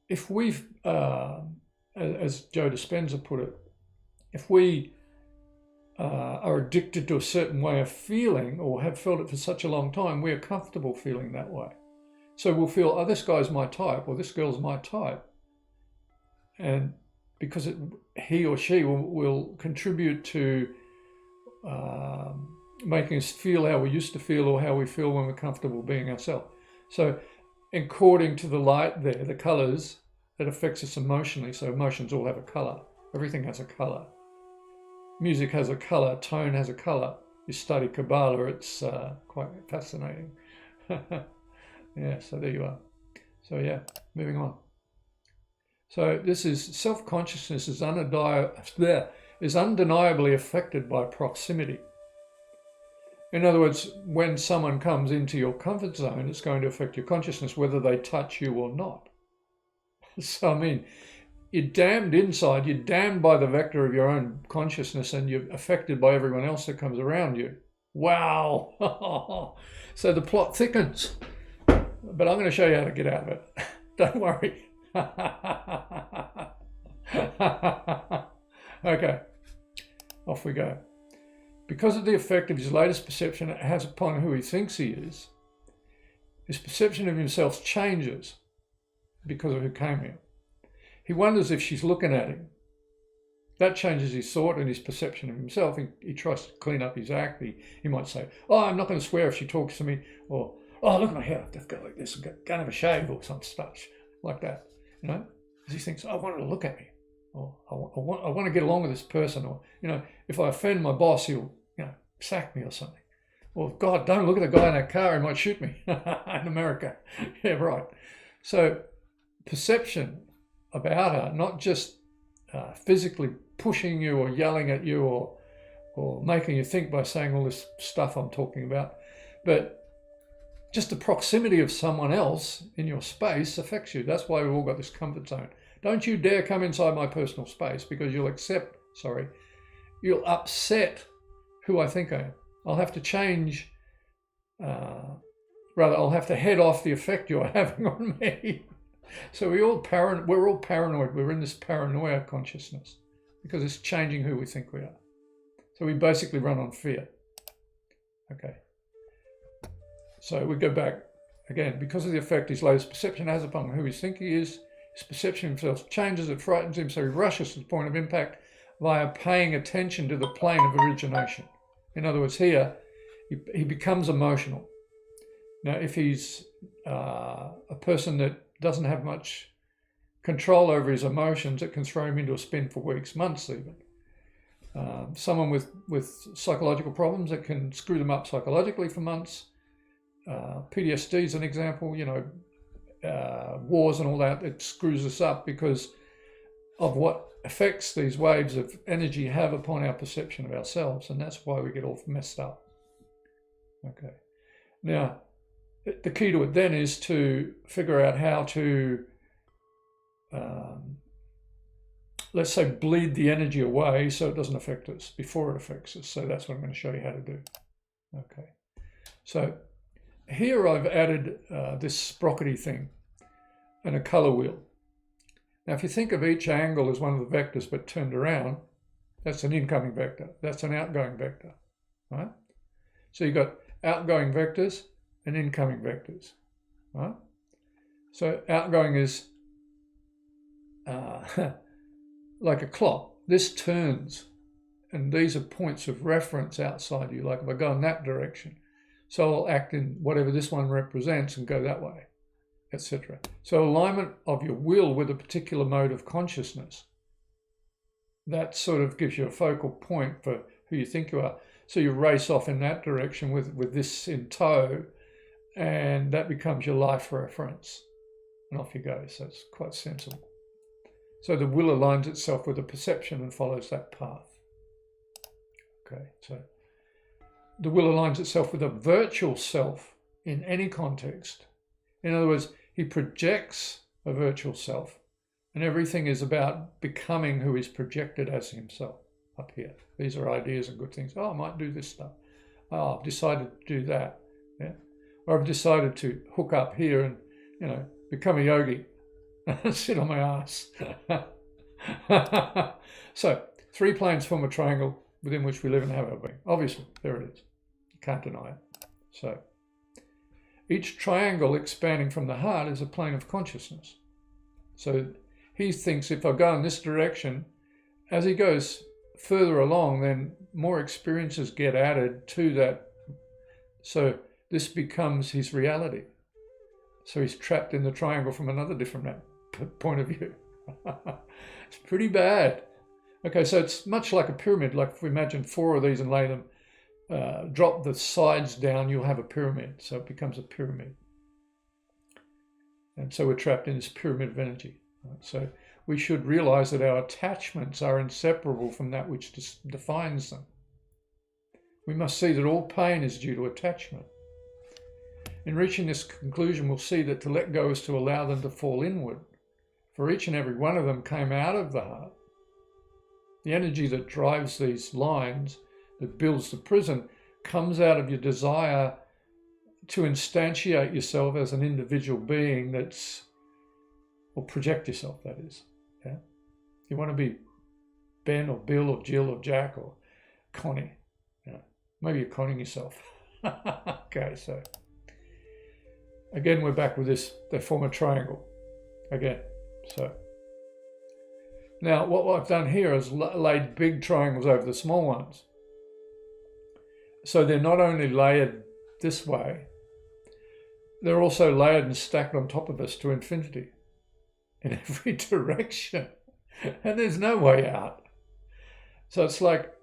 if we've, as Joe Dispenza put it, if we are addicted to a certain way of feeling or have felt it for such a long time, we are comfortable feeling that way. So we'll feel, oh, this guy's my type or this girl's my type. And because he or she will contribute to making us feel how we used to feel or how we feel when we're comfortable being ourselves. So according to the light there, the colors, that affects us emotionally. So emotions all have a color. Everything has a color. Music has a color. Tone has a color. You study Kabbalah, it's quite fascinating. Yeah, so there you are. So yeah, moving on. So this is self-consciousness is undeniably affected by proximity. In other words, when someone comes into your comfort zone, it's going to affect your consciousness whether they touch you or not. So, I mean, you're damned inside, you're damned by the vector of your own consciousness, and you're affected by everyone else that comes around you. Wow! So the plot thickens. But I'm going to show you how to get out of it. Don't worry. Okay, off we go. Because of the effect of his latest perception it has upon who he thinks he is, his perception of himself changes because of who came here. He wonders if she's looking at him. That changes his thought and his perception of himself. He tries to clean up his act. He might say, oh, I'm not going to swear if she talks to me, or, oh, look at my hair, I've got like this, I'm going to have a shave, or some stuff like that, you know, because he thinks, I want her to look at me, or I want to get along with this person, or, you know, if I offend my boss, he'll, you know, sack me or something. Or, God, don't look at the guy in that car, he might shoot me in America. Yeah, right. So perception about her, not just physically pushing you or yelling at you or making you think by saying all this stuff I'm talking about, but just the proximity of someone else in your space affects you. That's why we've all got this comfort zone. Don't you dare come inside my personal space, because you'll upset who I think I am. I'll have to change, I'll have to head off the effect you're having on me. So we're all paranoid. We're in this paranoia consciousness because it's changing who we think we are. So we basically run on fear. Okay. So we go back again. Because of the effect his latest perception has upon who he thinks he is, his perception of himself changes, it frightens him, so he rushes to the point of impact via paying attention to the plane of origination. In other words, here, he becomes emotional. Now, if he's a person that doesn't have much control over his emotions, it can throw him into a spin for weeks, months even. Someone with psychological problems, it can screw them up psychologically for months. PTSD is an example, you know, wars and all that, it screws us up because of what effects these waves of energy have upon our perception of ourselves, and that's why we get all messed up. Okay. Now, the key to it then is to figure out how to, let's say, bleed the energy away so it doesn't affect us before it affects us. So that's what I'm going to show you how to do. Okay. So here I've added this sprockety thing and a color wheel. Now, if you think of each angle as one of the vectors but turned around, that's an incoming vector. That's an outgoing vector, right? So you've got outgoing vectors and incoming vectors, right? So outgoing is like a clock. This turns, and these are points of reference outside you. Like if I go in that direction, so I'll act in whatever this one represents and go that way, etc. So alignment of your will with a particular mode of consciousness, that sort of gives you a focal point for who you think you are. So you race off in that direction with this in tow, and that becomes your life reference. And off you go. So it's quite sensible. So the will aligns itself with the perception and follows that path. Okay, so the will aligns itself with a virtual self in any context. In other words, he projects a virtual self, and everything is about becoming who is projected as himself up here. These are ideas and good things. Oh, I might do this stuff. Oh, I've decided to do that. Yeah. Or I've decided to hook up here and, you know, become a yogi. Sit on my ass. So, 3 planes form a triangle within which we live and have our being. Obviously, there it is. You can't deny it. So, each triangle expanding from the heart is a plane of consciousness. So, he thinks if I go in this direction, as he goes further along, then more experiences get added to that. So, this becomes his reality. So he's trapped in the triangle from another different point of view. It's pretty bad. Okay, so it's much like a pyramid. Like if we imagine 4 of these and lay them, drop the sides down, you'll have a pyramid. So it becomes a pyramid. And so we're trapped in this pyramid of energy. Right? So we should realize that our attachments are inseparable from that which defines them. We must see that all pain is due to attachment. In reaching this conclusion, we'll see that to let go is to allow them to fall inward. For each and every one of them came out of the heart. The energy that drives these lines, that builds the prison, comes out of your desire to instantiate yourself as an individual being that's or project yourself, that is. Yeah? You want to be Ben or Bill or Jill or Jack or Connie. Yeah? Maybe you're conning yourself. Okay, so again, we're back with this. They form a triangle. Again, so now what I've done here is laid big triangles over the small ones. So they're not only layered this way, they're also layered and stacked on top of us to infinity in every direction. And there's no way out. So it's like,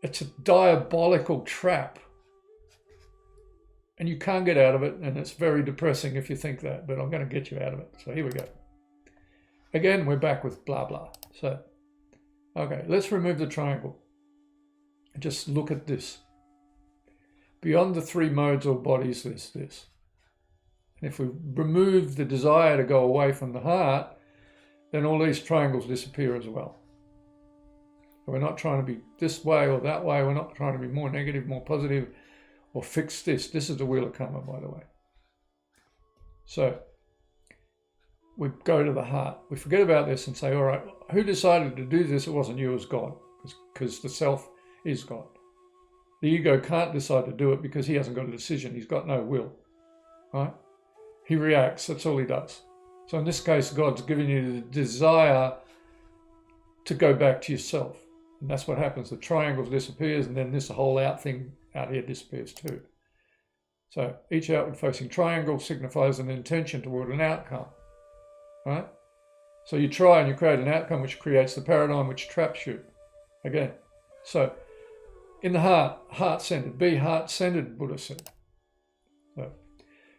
it's a diabolical trap. And you can't get out of it, and it's very depressing if you think that, but I'm going to get you out of it. So here we go. Again, we're back with blah, blah. So, okay, let's remove the triangle. Just look at this. Beyond the three modes or bodies, there's this. And if we remove the desire to go away from the heart, then all these triangles disappear as well. We're not trying to be this way or that way. We're not trying to be more negative, more positive, or fix this. This is the wheel of karma, by the way. So we go to the heart. We forget about this and say, all right, who decided to do this? It wasn't you, it was God, because the self is God. The ego can't decide to do it because he hasn't got a decision. He's got no will, right? He reacts. That's all he does. So in this case, God's giving you the desire to go back to yourself. And that's what happens. The triangle disappears, and then this whole out thing out here disappears too. So each outward facing triangle signifies an intention toward an outcome, right? So you try and you create an outcome which creates the paradigm which traps you. Again, so in the heart, heart-centered, be heart-centered, Buddha said. So,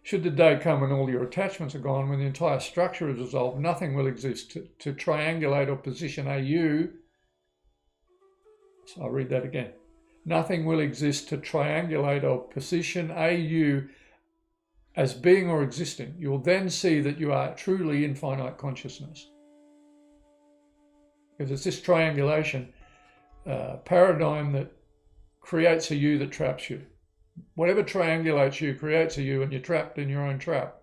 should the day come when all your attachments are gone, when the entire structure is resolved, nothing will exist to triangulate or position a you. So I'll read that again. Nothing will exist to triangulate or position a you as being or existing. You will then see that you are truly infinite consciousness. Because it's this triangulation paradigm that creates a you that traps you. Whatever triangulates you creates a you, and you're trapped in your own trap.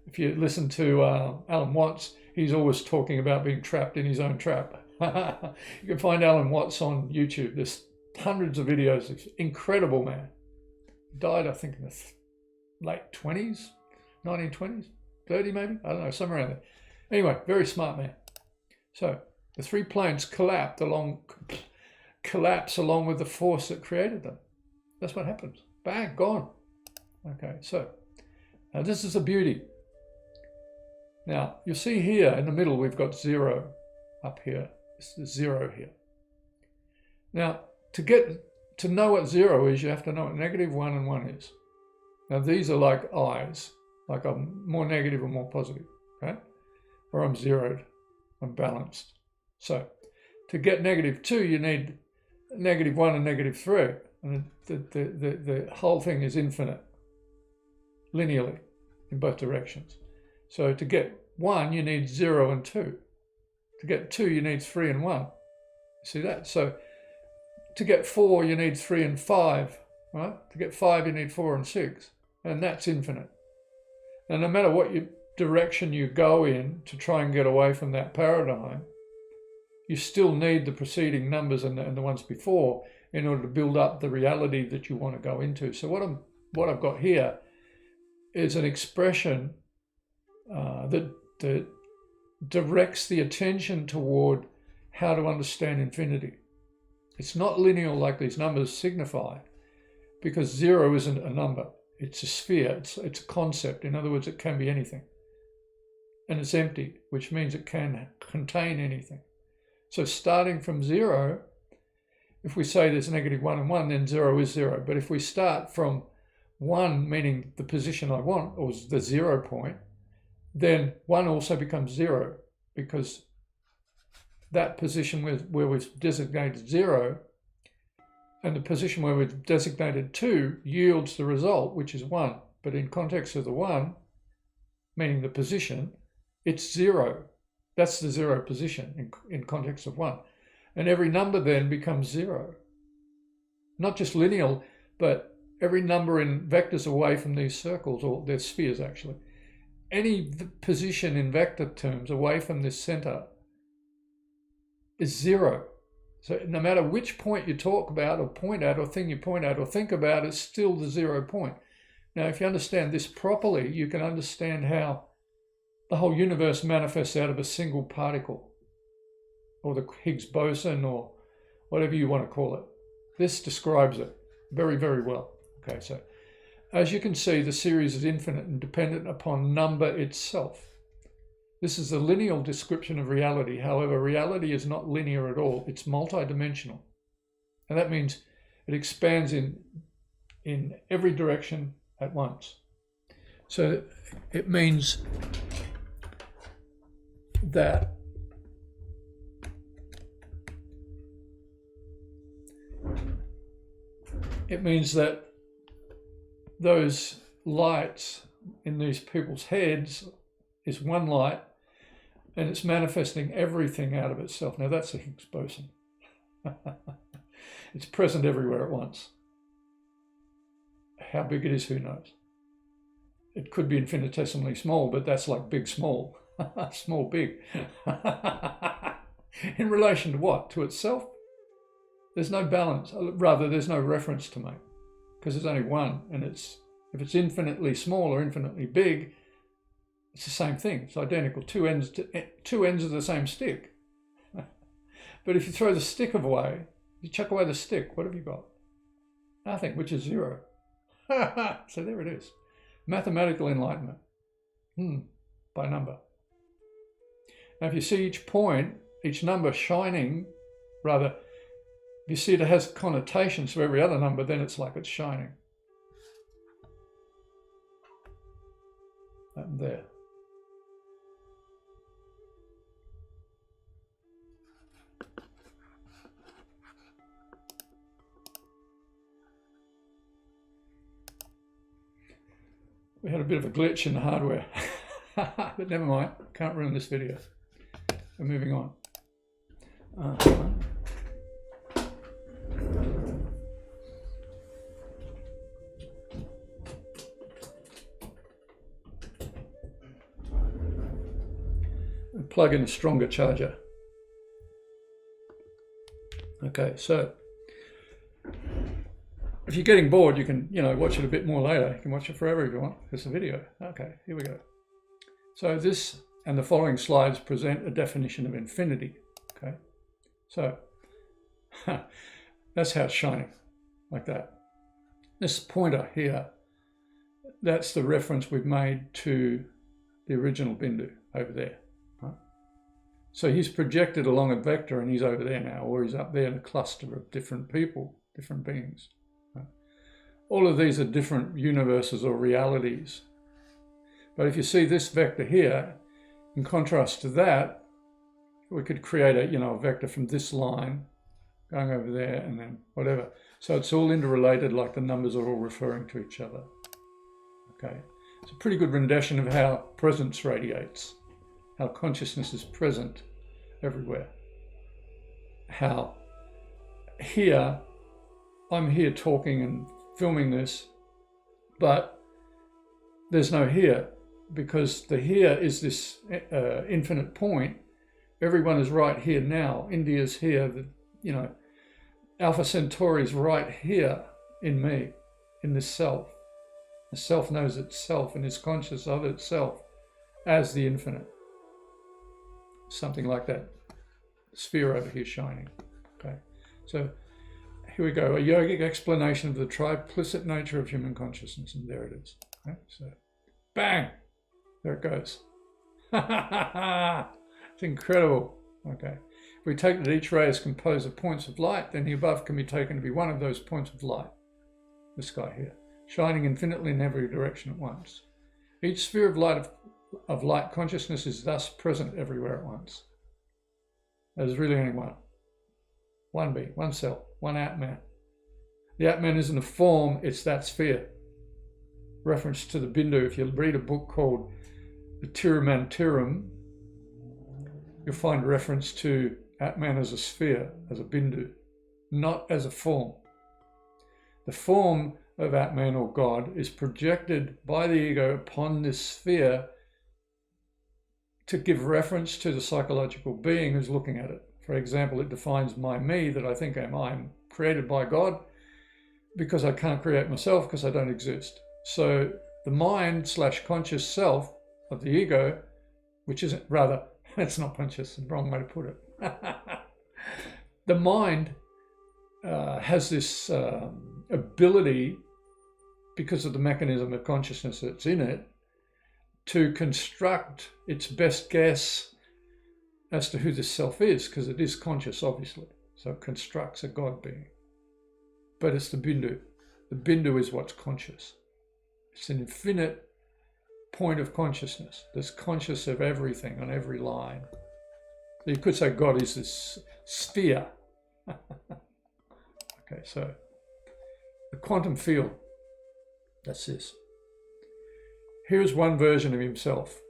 If you listen to Alan Watts, he's always talking about being trapped in his own trap. You can find Alan Watts on YouTube. There's hundreds of videos. He's an incredible man. Died, I think, in the late 20s, 1920s, 30 maybe? I don't know, somewhere around there. Anyway, very smart man. So the three planes collapse along with the force that created them. That's what happens. Bang, gone. Okay, so now this is the beauty. Now, you'll see here in the middle, we've got zero up here. This is zero here. Now, to know what zero is, you have to know what -1 and 1 is. Now, these are like eyes, like I'm more negative or more positive, okay? Or I'm zeroed, I'm balanced. So, to get -2, you need -1 and -3. And the whole thing is infinite, linearly, in both directions. So to get 1, you need 0 and 2. To get 2, you need 3 and 1. You see that? So to get 4, you need 3 and 5, right? To get 5, you need 4 and 6. And that's infinite. And no matter what direction you go in to try and get away from that paradigm, you still need the preceding numbers and the ones before in order to build up the reality that you want to go into. So what I've got here is an expression that directs the attention toward how to understand infinity. It's not linear like these numbers signify, because 0 isn't a number. It's a sphere. It's a concept. In other words, it can be anything. And it's empty, which means it can contain anything. So starting from 0, if we say there's -1 and 1, then 0 is 0. But if we start from 1, meaning the position I want, or the 0 point, then 1 also becomes 0, because that position where we've designated 0 and the position where we've designated 2 yields the result, which is 1. But in context of the 1, meaning the position, it's 0. That's the 0 position in context of 1. And every number then becomes 0. Not just lineal, but every number in vectors away from these circles, or they're spheres actually, any position in vector terms away from this center is zero. So no matter which point you talk about or point at or thing you point at or think about, it's still the 0 point. Now, if you understand this properly, you can understand how the whole universe manifests out of a single particle, or the Higgs boson, or whatever you want to call it. This describes it very, very well. Okay, so as you can see, the series is infinite and dependent upon number itself. This is a lineal description of reality. However, reality is not linear at all. It's multidimensional. And that means it expands in every direction at once. So it means that those lights in these people's heads is one light, and it's manifesting everything out of itself. Now that's a Higgs boson. It's present everywhere at once. How big it is, who knows? It could be infinitesimally small, but that's like big, small. Small, big. In relation to what? To itself? There's no balance. Rather, there's no reference to make, because there's only one, and if it's infinitely small or infinitely big, it's the same thing. It's identical. Two ends of the same stick. But if you throw the stick away, you chuck away the stick, what have you got? Nothing, which is 0. So there it is. Mathematical enlightenment. By number. Now if you see each point, each number shining, rather, if you see it has connotations to every other number, then it's like it's shining. And there. We had a bit of a glitch in the hardware, but never mind, can't ruin this video. We're moving on. Plug in a stronger charger. Okay, so if you're getting bored, you can, watch it a bit more later. You can watch it forever if you want. It's a video. Okay, here we go. So this and the following slides present a definition of infinity. Okay, so that's how it's shining, like that. This pointer here, that's the reference we've made to the original Bindu over there. Right? So he's projected along a vector and he's over there now, or he's up there in a cluster of different people, different beings. All of these are different universes or realities. But if you see this vector here, in contrast to that, we could create a vector from this line going over there and then whatever. So it's all interrelated, like the numbers are all referring to each other. Okay, it's a pretty good rendition of how presence radiates, how consciousness is present everywhere. How here, I'm here talking and filming this, but there's no here, because the here is this infinite point. Everyone is right here now. India's here. Alpha Centauri is right here in me, in this self. The self knows itself and is conscious of itself as the infinite. Something like that. Sphere over here shining. Okay, so here we go, a yogic explanation of the triplicit nature of human consciousness, and there it is. Okay, so, bang, there it goes. It's incredible. Okay, if we take that each ray is composed of points of light, then the above can be taken to be one of those points of light. This guy here, shining infinitely in every direction at once. Each sphere of light consciousness is thus present everywhere at once. There's really only one. One being, one cell, one Atman. The Atman isn't a form, it's that sphere. Reference to the Bindu. If you read a book called the Tirumantiram, you'll find reference to Atman as a sphere, as a Bindu, not as a form. The form of Atman or God is projected by the ego upon this sphere to give reference to the psychological being who's looking at it. For example, it defines my me that I think I'm created by God because I can't create myself because I don't exist. So the mind / conscious self of the ego, which isn't, rather, it's not conscious, the wrong way to put it. The mind has this ability, because of the mechanism of consciousness that's in it, to construct its best guess as to who this self is, because it is conscious, obviously. So it constructs a God being. But it's the bindu. The bindu is what's conscious. It's an infinite point of consciousness that's conscious of everything on every line. So you could say God is this sphere. Okay, so the quantum field, that's this. Here's one version of himself.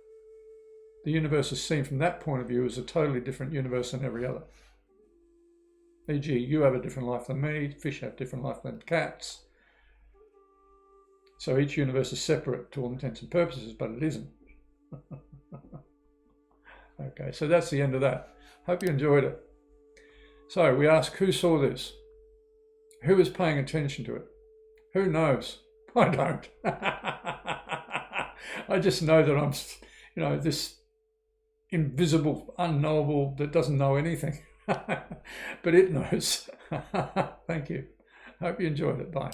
The universe is seen from that point of view as a totally different universe than every other. E.g., you have a different life than me, fish have a different life than cats. So each universe is separate to all intents and purposes, but it isn't. Okay, so that's the end of that. Hope you enjoyed it. So we ask, who saw this? Who is paying attention to it? Who knows? I don't. I just know that I'm, this invisible, unknowable that doesn't know anything. But it knows. Thank you. Hope you enjoyed it. Bye.